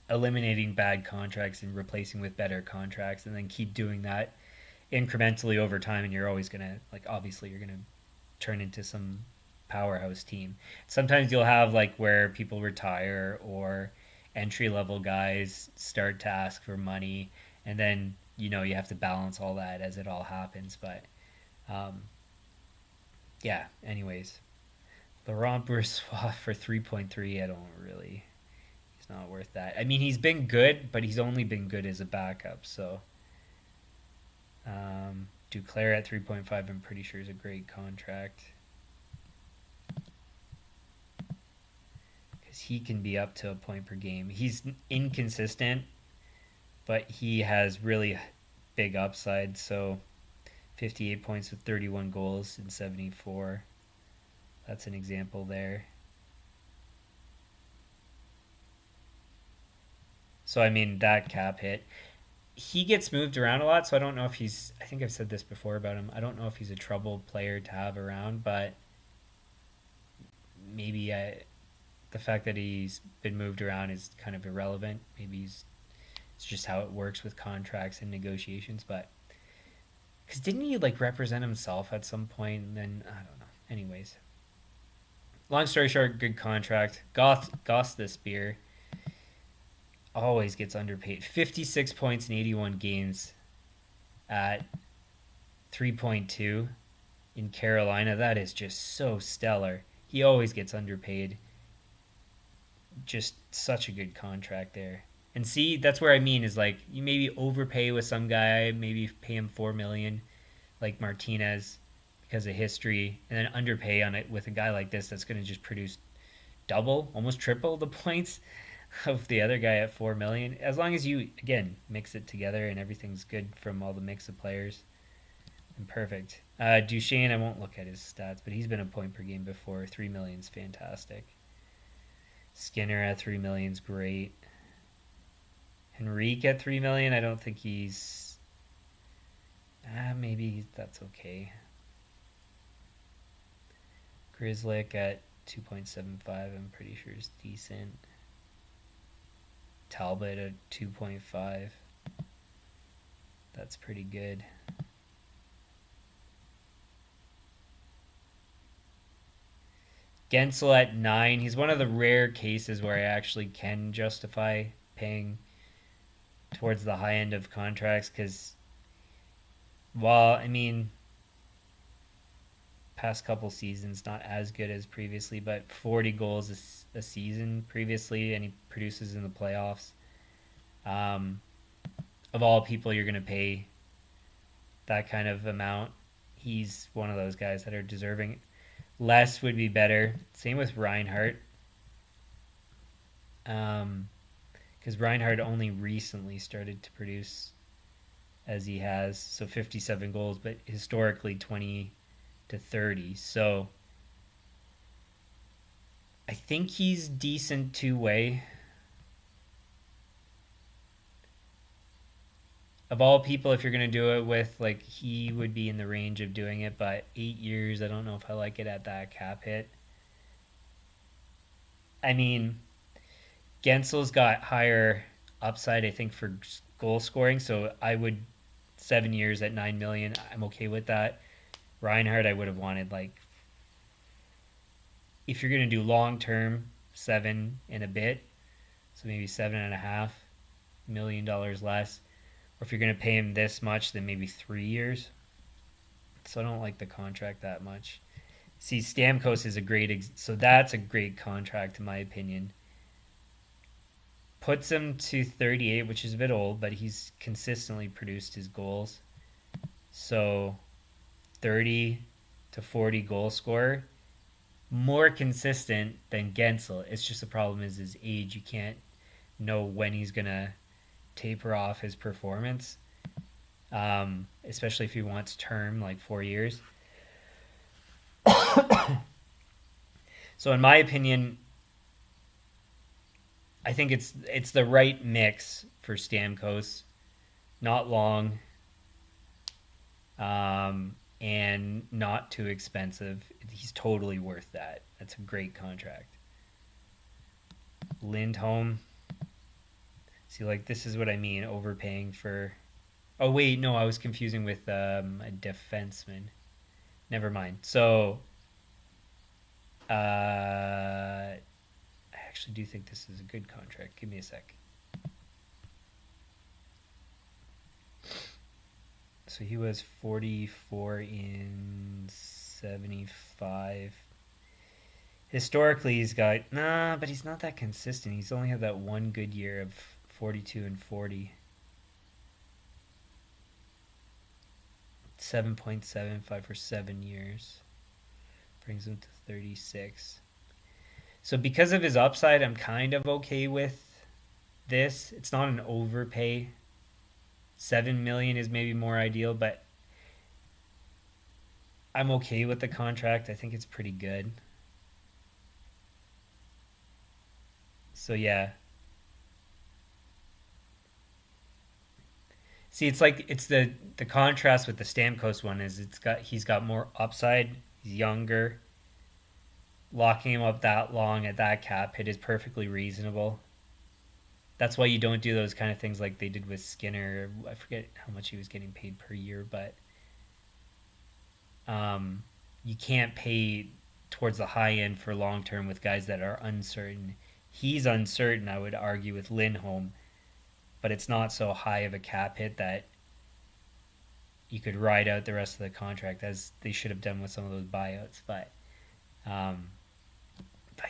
eliminating bad contracts and replacing with better contracts, and then keep doing that incrementally over time, and you're always gonna obviously you're gonna turn into some powerhouse team. Sometimes you'll have like where people retire or entry level guys start to ask for money, and then you have to balance all that as it all happens. But yeah, anyways, Laurent Brossoit for 3.3. I don't really. He's not worth that. I mean, he's been good, but he's only been good as a backup. So Duclair at 3.5, I'm pretty sure is a great contract. Because he can be up to a point per game. He's inconsistent, but he has really big upside. So 58 points with 31 goals in 74. That's an example there. So, I mean, that cap hit. He gets moved around a lot, so I don't know if he's... I think I've said this before about him. I don't know if he's a trouble player to have around, but maybe the fact that he's been moved around is kind of irrelevant. Maybe it's just how it works with contracts and negotiations, but... Because didn't he, like, represent himself at some point, and then... I don't know. Anyways. Long story short, good contract. Goss this beer always gets underpaid. 56 points in 81 games at 3.2 in Carolina. That is just so stellar. He always gets underpaid. Just such a good contract there. And see, that's where I mean is like you maybe overpay with some guy, maybe pay him $4 million, like Martinez, because of history, and then underpay on it with a guy like this that's going to just produce double, almost triple the points of the other guy at $4 million. As long as you again mix it together and everything's good from all the mix of players, and perfect. Duchesne, I won't look at his stats, but he's been a point per game before. $3 million is fantastic. Skinner at $3 million is great. Henrique at $3 million, I don't think he's. Maybe that's okay. Grizzlick at 2.75, I'm pretty sure is decent. Talbot at 2.5. That's pretty good. Gensel at 9. He's one of the rare cases where I actually can justify paying towards the high end of contracts because, while, I mean, past couple seasons not as good as previously, but 40 goals a season previously, and he produces in the playoffs. Of all people you're going to pay that kind of amount, he's one of those guys that are deserving. Less would be better. Same with Reinhart. Because Reinhart only recently started to produce as he has, so 57 goals, but historically 20 to 30. So I think he's decent two-way. Of all people, if you're going to do it with, like, he would be in the range of doing it, but 8 years, I don't know if I like it at that cap hit. I mean, Gensel's got higher upside, I think, for goal scoring, so I would 7 years at $9 million. I'm okay with that. Reinhardt, I would have wanted, like, if you're going to do long term, 7 and a bit, so maybe $7.5 million less. Or if you're going to pay him this much, then maybe 3 years. So I don't like the contract that much. See, Stamkos is a great, so that's a great contract in my opinion. Puts him to 38, which is a bit old, but he's consistently produced his goals. So 30 to 40 goal scorer, more consistent than Gensel. It's just the problem is his age. You can't know when he's going to taper off his performance, especially if he wants term like 4 years. So in my opinion, I think it's the right mix for Stamkos. Not long, and not too expensive. He's totally worth that. That's a great contract. Lindholm. See, like, this is what I mean, overpaying for... Oh, wait, no, I was confusing with a defenseman. Never mind. So, I actually do think this is a good contract. Give me a sec. So he was 44 in 75. Historically, he's got... but he's not that consistent. He's only had that one good year of 42 and 40. 7.75 for 7 years. Brings him to 36. So because of his upside, I'm kind of okay with this. It's not an overpay. $7 million is maybe more ideal, but I'm okay with the contract. I think it's pretty good. So yeah. See, it's like it's the contrast with the Stamkos one is he's got more upside. He's younger. Locking him up that long at that cap hit is perfectly reasonable. That's why you don't do those kind of things like they did with Skinner. I forget how much he was getting paid per year, but you can't pay towards the high end for long term with guys that are uncertain. He's uncertain, I would argue, with Lindholm, but it's not so high of a cap hit that you could ride out the rest of the contract as they should have done with some of those buyouts. But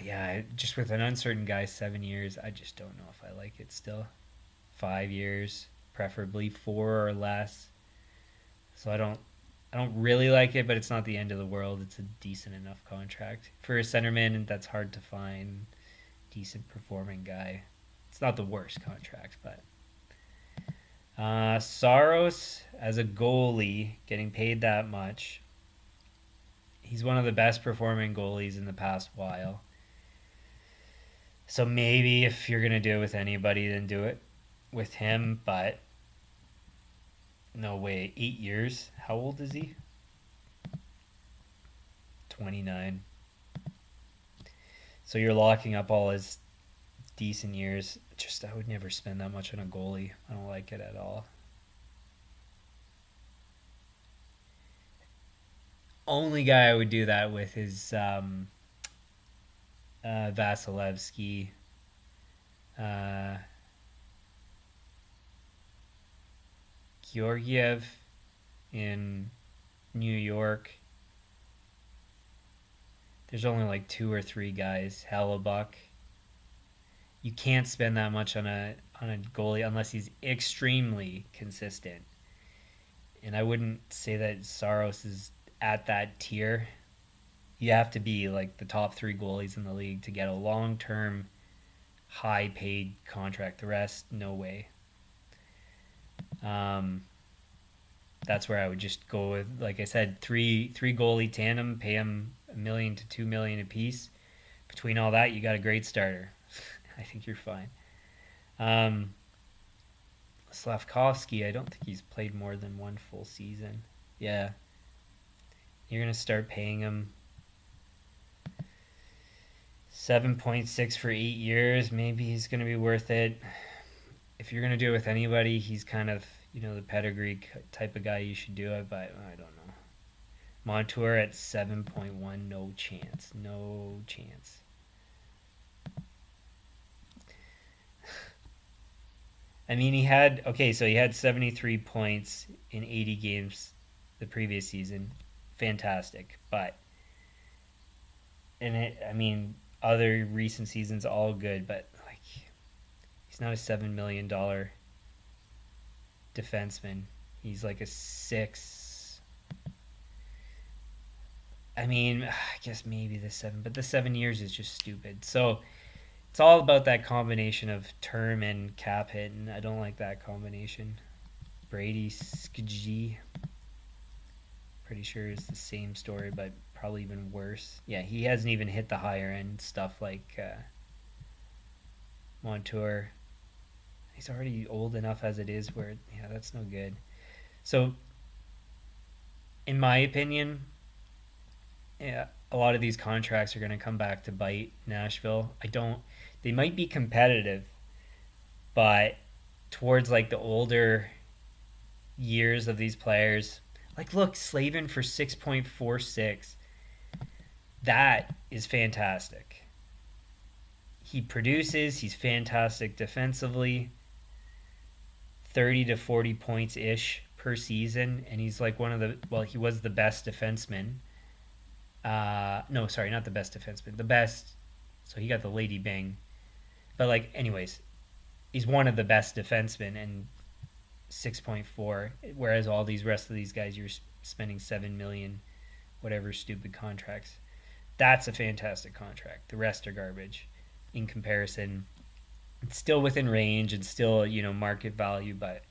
yeah, just with an uncertain guy, 7 years, I just don't know if I like it still. 5 years, preferably 4 or less. So I don't really like it, but it's not the end of the world. It's a decent enough contract for a centerman. That's hard to find. Decent performing guy. It's not the worst contract, but Saros as a goalie getting paid that much. He's one of the best performing goalies in the past while. So maybe if you're going to do it with anybody, then do it with him. But no way. 8 years. How old is he? 29. So you're locking up all his decent years. Just I would never spend that much on a goalie. I don't like it at all. Only guy I would do that with is Vasilevsky. Georgiev in New York. There's only like 2 or 3 guys. Hellebuck. You can't spend that much on a goalie unless he's extremely consistent. And I wouldn't say that Saros is at that tier. You have to be like the top 3 goalies in the league to get a long-term, high-paid contract. The rest, no way. That's where I would just go with, like I said, three goalie tandem, pay them $1 million to $2 million a piece. Between all that, you got a great starter. I think you're fine. Slavkovsky, I don't think he's played more than 1 full season. Yeah. You're going to start paying him 7.6 for 8 years. Maybe he's going to be worth it. If you're going to do it with anybody, he's kind of, the pedigree type of guy you should do it, but I don't know. Montour at 7.1, no chance. No chance. I mean, he had 73 points in 80 games the previous season. Fantastic. But, other recent seasons, all good, but, he's not a $7 million defenseman. He's like a 6. I guess maybe the 7, but the 7 years is just stupid. So it's all about that combination of term and cap hit, and I don't like that combination. Brady Skjee, pretty sure is the same story, but probably even worse. Yeah, he hasn't even hit the higher end stuff like Montour. He's already old enough as it is where, that's no good. So, in my opinion, a lot of these contracts are going to come back to bite Nashville. They might be competitive, but towards the older years of these players, look, Slavin for 6.46. That is fantastic. He produces. He's fantastic defensively. 30 to 40 points ish per season, and he's like he was the best defenseman. No, sorry, not the best defenseman. The best. So he got the Lady Bang. But like, anyways, he's one of the best defensemen, and 6.4. Whereas all these rest of these guys, you're spending 7 million, whatever stupid contracts. That's a fantastic contract. The rest are garbage in comparison. It's still within range and still, market value, but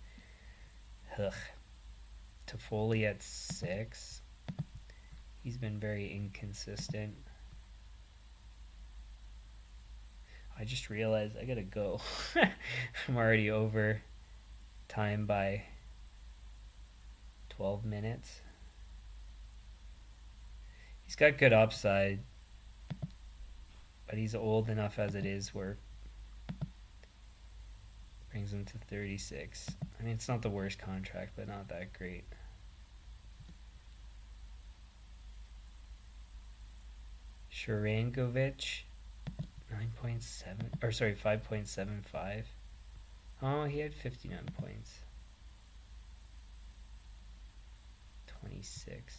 Toffoli at 6. He's been very inconsistent. I just realized I gotta go. I'm already over time by 12 minutes. He's got good upside, but he's old enough as it is where brings him to 36. I mean, it's not the worst contract, but not that great. Sharangovich, 5.75. Oh, he had 59 points. 26.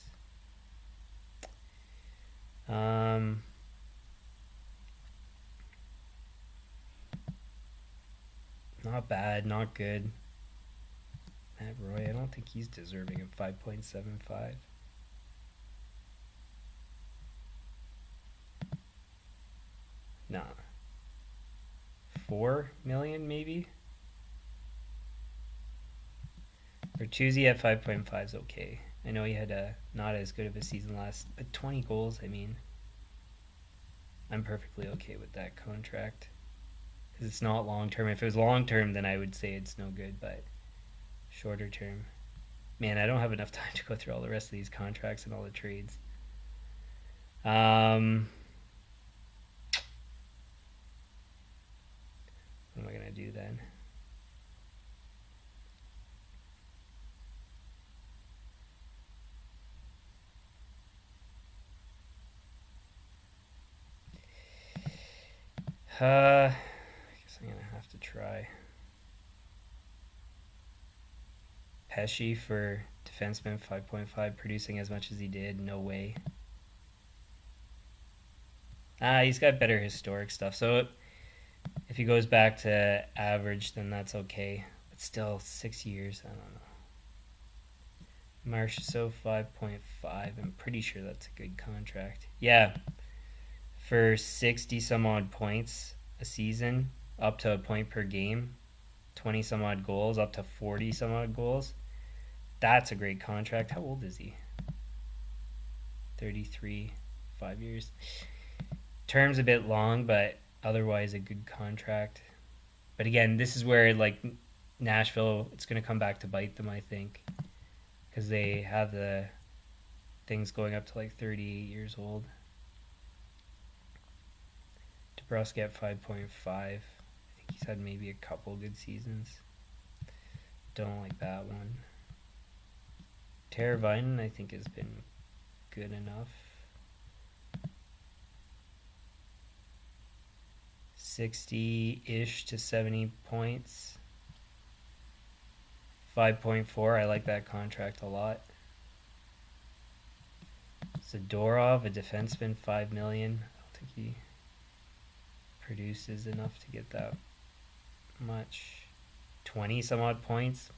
Not bad, not good. Matt Roy, I don't think he's deserving of 5.75. Nah. 4 million maybe? Bertuzzi at 5.5 is okay. I know he had not as good of a season last, but 20 goals, I mean, I'm perfectly okay with that contract. Because it's not long term. If it was long term, then I would say it's no good, but shorter term. Man, I don't have enough time to go through all the rest of these contracts and all the trades. What am I going to do then? I guess I'm going to have to try. Pesci for defenseman, 5.5, producing as much as he did. No way. He's got better historic stuff. So if he goes back to average, then that's okay. But still, 6 years, I don't know. Marchessault, 5.5. I'm pretty sure that's a good contract. Yeah. For 60 some odd points a season, up to a point per game, 20 some odd goals, up to 40 some odd goals. That's a great contract. How old is he? 33, 5 years. Term's a bit long, but otherwise a good contract. But again, this is where like Nashville, it's going to come back to bite them, I think, because they have the things going up to like 38 years old. DeBrusk at 5.5. I think he's had maybe a couple good seasons. Don't like that one. Teravainen, I think, has been good enough. 60-ish to 70 points. 5.4. I like that contract a lot. Zadorov, a defenseman, 5 million. I don't think he produces enough to get that much. 20 some odd points.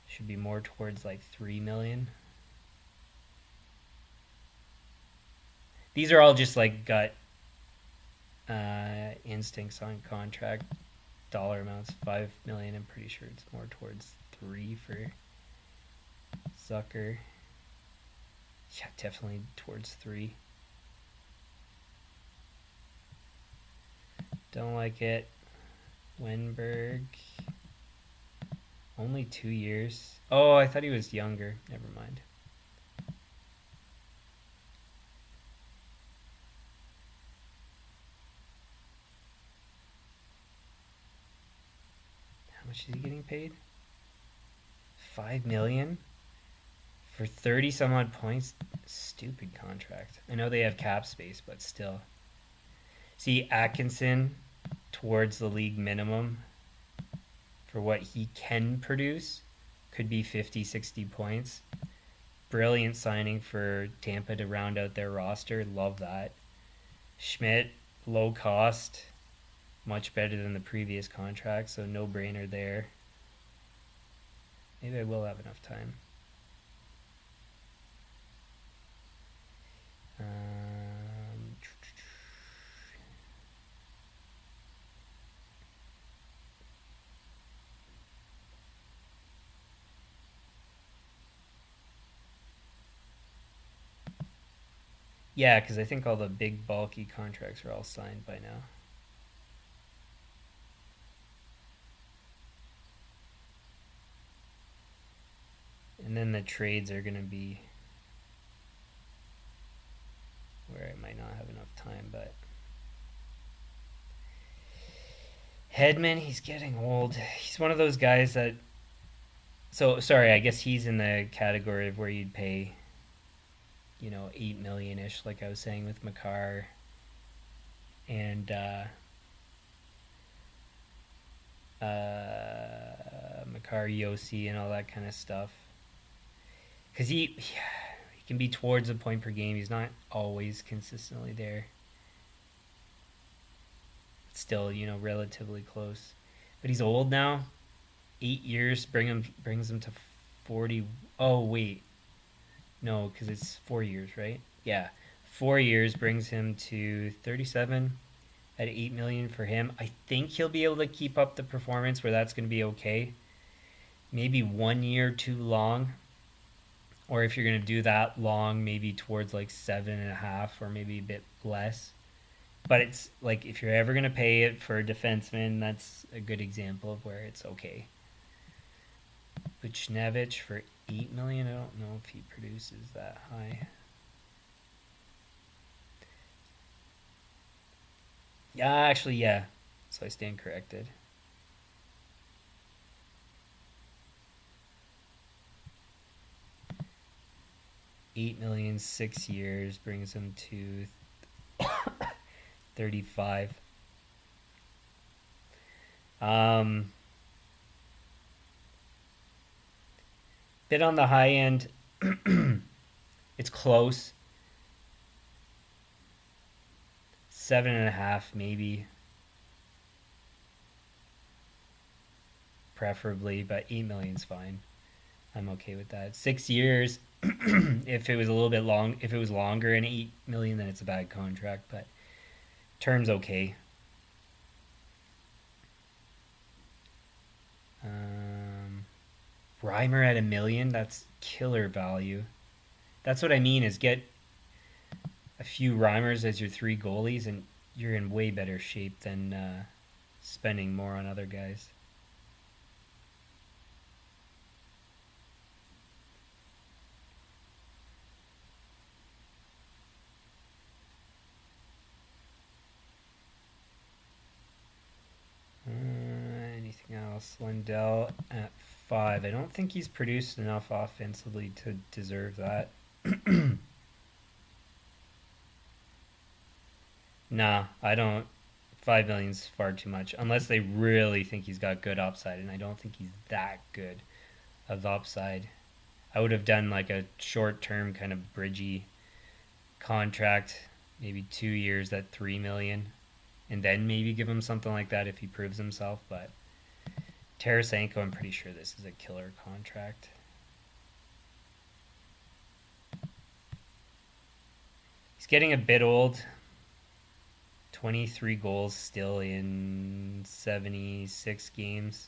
Should be more towards like 3 million. These are all just like gut instincts on contract dollar amounts. 5 million, I'm pretty sure it's more towards 3 for Zucker. Yeah, definitely towards 3. Don't like it. Wenberg. Only 2 years. Oh, I thought he was younger. Never mind. How much is he getting paid? 5 million For 30 some odd points, stupid contract. I know they have cap space, but still. See, Atkinson towards the league minimum for what he can produce could be 50, 60 points. Brilliant signing for Tampa to round out their roster. Love that. Schmidt, low cost, much better than the previous contract, so no brainer there. Maybe I will have enough time. Yeah, because I think all the big bulky contracts are all signed by now. And then the trades are going to be where I might not have enough time, but Hedman, he's getting old. He's one of those guys that, so sorry, I guess he's in the category of where you'd pay, 8 million-ish, like I was saying with Makar and Makar, Yossi, and all that kind of stuff. Because he can be towards a point per game. He's not always consistently there. Still, relatively close. But he's old now. 8 years brings him to 40. Oh, wait. No, because it's 4 years, right? Yeah. 4 years brings him to 37 at 8 million for him. I think he'll be able to keep up the performance where that's going to be okay. Maybe 1 year too long. Or if you're going to do that long, maybe towards like 7.5 or maybe a bit less. But it's like if you're ever going to pay it for a defenseman, that's a good example of where it's okay. Buchnevich for 8 million, I don't know if he produces that high. Yeah, actually, yeah. So I stand corrected. $8 million, 6 years brings him to 35. Bit on the high end. It's close. 7.5 maybe. Preferably, but 8 million's fine. I'm okay with that. 6 years. If it was a little bit long, if it was longer and 8 million, then it's a bad contract, but term's okay. Reimer at $1 million, that's killer value. That's what I mean, is get a few Reimers as your 3 goalies and you're in way better shape than spending more on other guys. Anything else? Lundell at 5. I don't think he's produced enough offensively to deserve that. Nah, I don't. 5 million's far too much. Unless they really think he's got good upside, and I don't think he's that good of upside. I would have done like a short-term kind of bridgy contract, maybe 2 years at 3 million, and then maybe give him something like that if he proves himself. But Tarasenko, I'm pretty sure this is a killer contract. He's getting a bit old. 23 goals still in 76 games.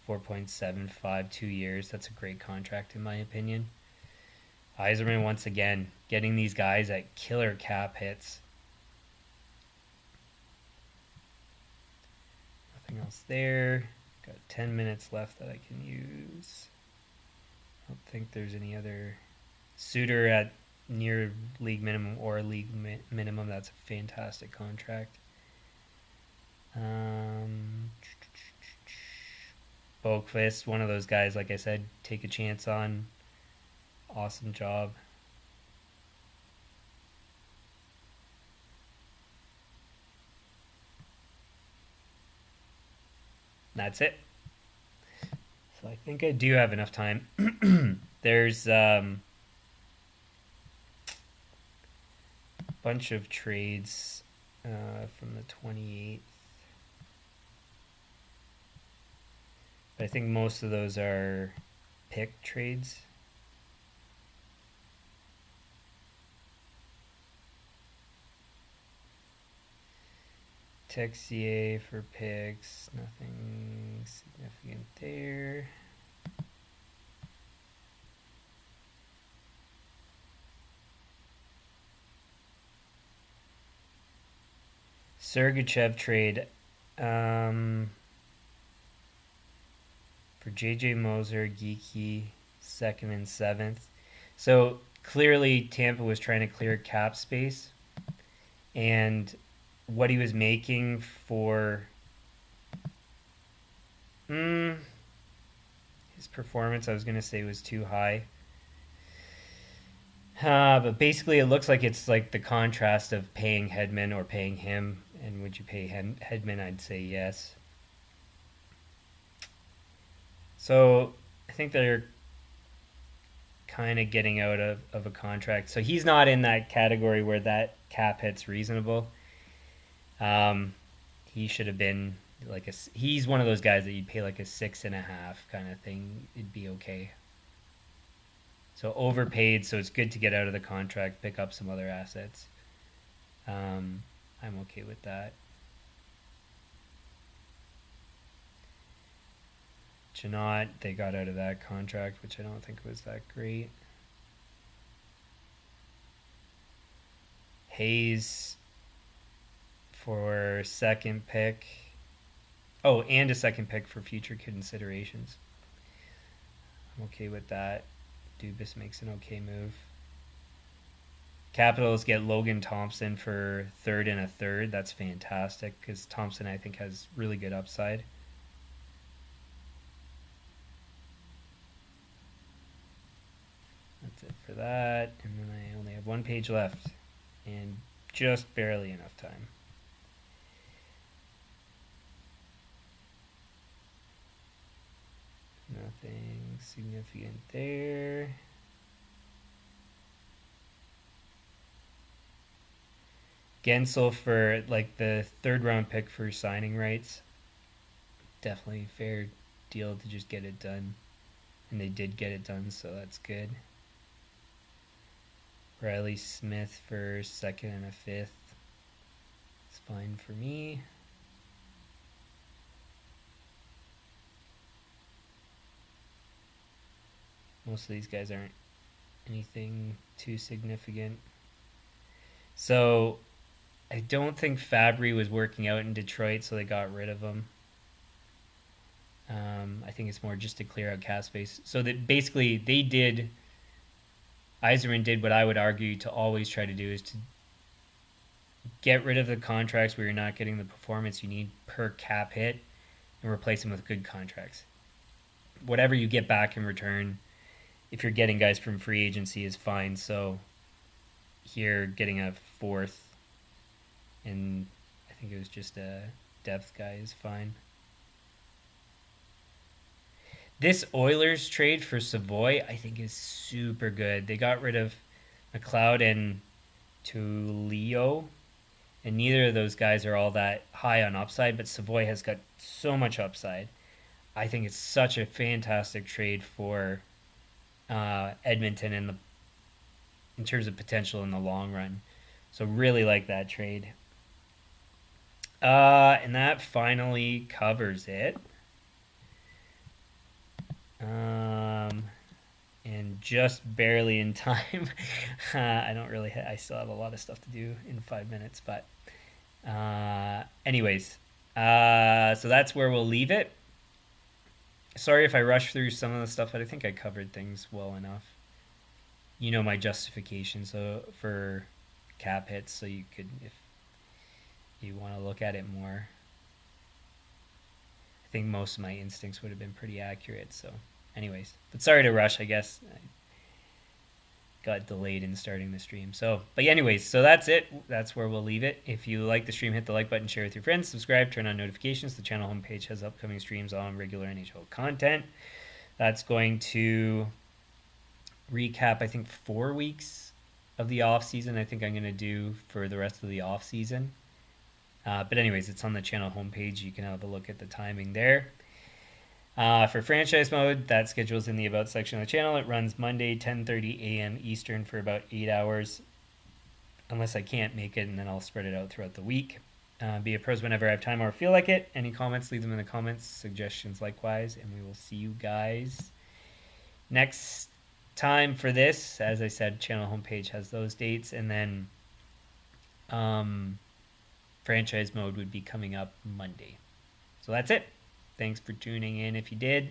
4.75, 2 years. That's a great contract in my opinion. Yzerman once again getting these guys at killer cap hits. Nothing else there. Got 10 minutes left that I can use. I don't think there's any other. Suter at near league minimum or league minimum. That's a fantastic contract. Boqvist, one of those guys, like I said, take a chance on. Awesome job. That's it. So I think I do have enough time. There's a bunch of trades from the 28th. But I think most of those are pick trades. Texier for picks, nothing significant there. Sergachev trade for JJ Moser, Geeky, 2nd and 7th. So clearly Tampa was trying to clear cap space, and what he was making for his performance, I was going to say, was too high. But basically it looks like it's like the contrast of paying Hedman or paying him. And would you pay Hedman? I'd say yes. So I think they're kind of getting out of a contract. So he's not in that category where that cap hit's reasonable. He should have been like he's one of those guys that you'd pay like a 6.5 kind of thing. It'd be okay. So overpaid, so it's good to get out of the contract, pick up some other assets. I'm okay with that. Janot, they got out of that contract, which I don't think was that great. Hayes for 2nd pick. Oh, and a 2nd pick for future considerations. I'm okay with that. Dubas makes an okay move. Capitals get Logan Thompson for 3rd and a 3rd. That's fantastic because Thompson, I think, has really good upside. That's it for that. And then I only have 1 page left and just barely enough time. Nothing significant there. Gensel for like the 3rd round pick for signing rights. Definitely fair deal to just get it done. And they did get it done, so that's good. Riley Smith for 2nd and a 5th. It's fine for me. Most of these guys aren't anything too significant. So I don't think Fabry was working out in Detroit, so they got rid of him. I think it's more just to clear out cap space. So that basically Yzerman did what I would argue to always try to do, is to get rid of the contracts where you're not getting the performance you need per cap hit and replace them with good contracts. Whatever you get back in return, if you're getting guys from free agency, is fine. So here, getting a 4th, and I think it was just a depth guy, is fine. This Oilers trade for Savoy, I think, is super good. They got rid of McLeod and Tulio, and neither of those guys are all that high on upside, but Savoy has got so much upside. I think it's such a fantastic trade for Edmonton in terms of potential in the long run. So really like that trade. And that finally covers it. And just barely in time. I still have a lot of stuff to do in 5 minutes, but anyways, so that's where we'll leave it. Sorry if I rushed through some of the stuff, but I think I covered things well enough. You know my justification for cap hits, so you could, if you want to look at it more. I think most of my instincts would have been pretty accurate. So, anyways, but sorry to rush. I guess I got delayed in starting the stream. So, but anyways, so that's it. That's where we'll leave it. If you like the stream, hit the like button, share with your friends, subscribe, turn on notifications. The channel homepage has upcoming streams on regular NHL content. That's going to recap, I think, 4 weeks of the off season. I think I'm going to do for the rest of the off season. But anyways, it's on the channel homepage. You can have a look at the timing there. For franchise mode, that schedule's in the About section of the channel. It runs Monday, 10:30 a.m. Eastern for about 8 hours. Unless I can't make it, and then I'll spread it out throughout the week. Be a pros whenever I have time or feel like it. Any comments, leave them in the comments. Suggestions likewise. And we will see you guys next time for this. As I said, channel homepage has those dates. And then franchise mode would be coming up Monday. So that's it. Thanks for tuning in if you did.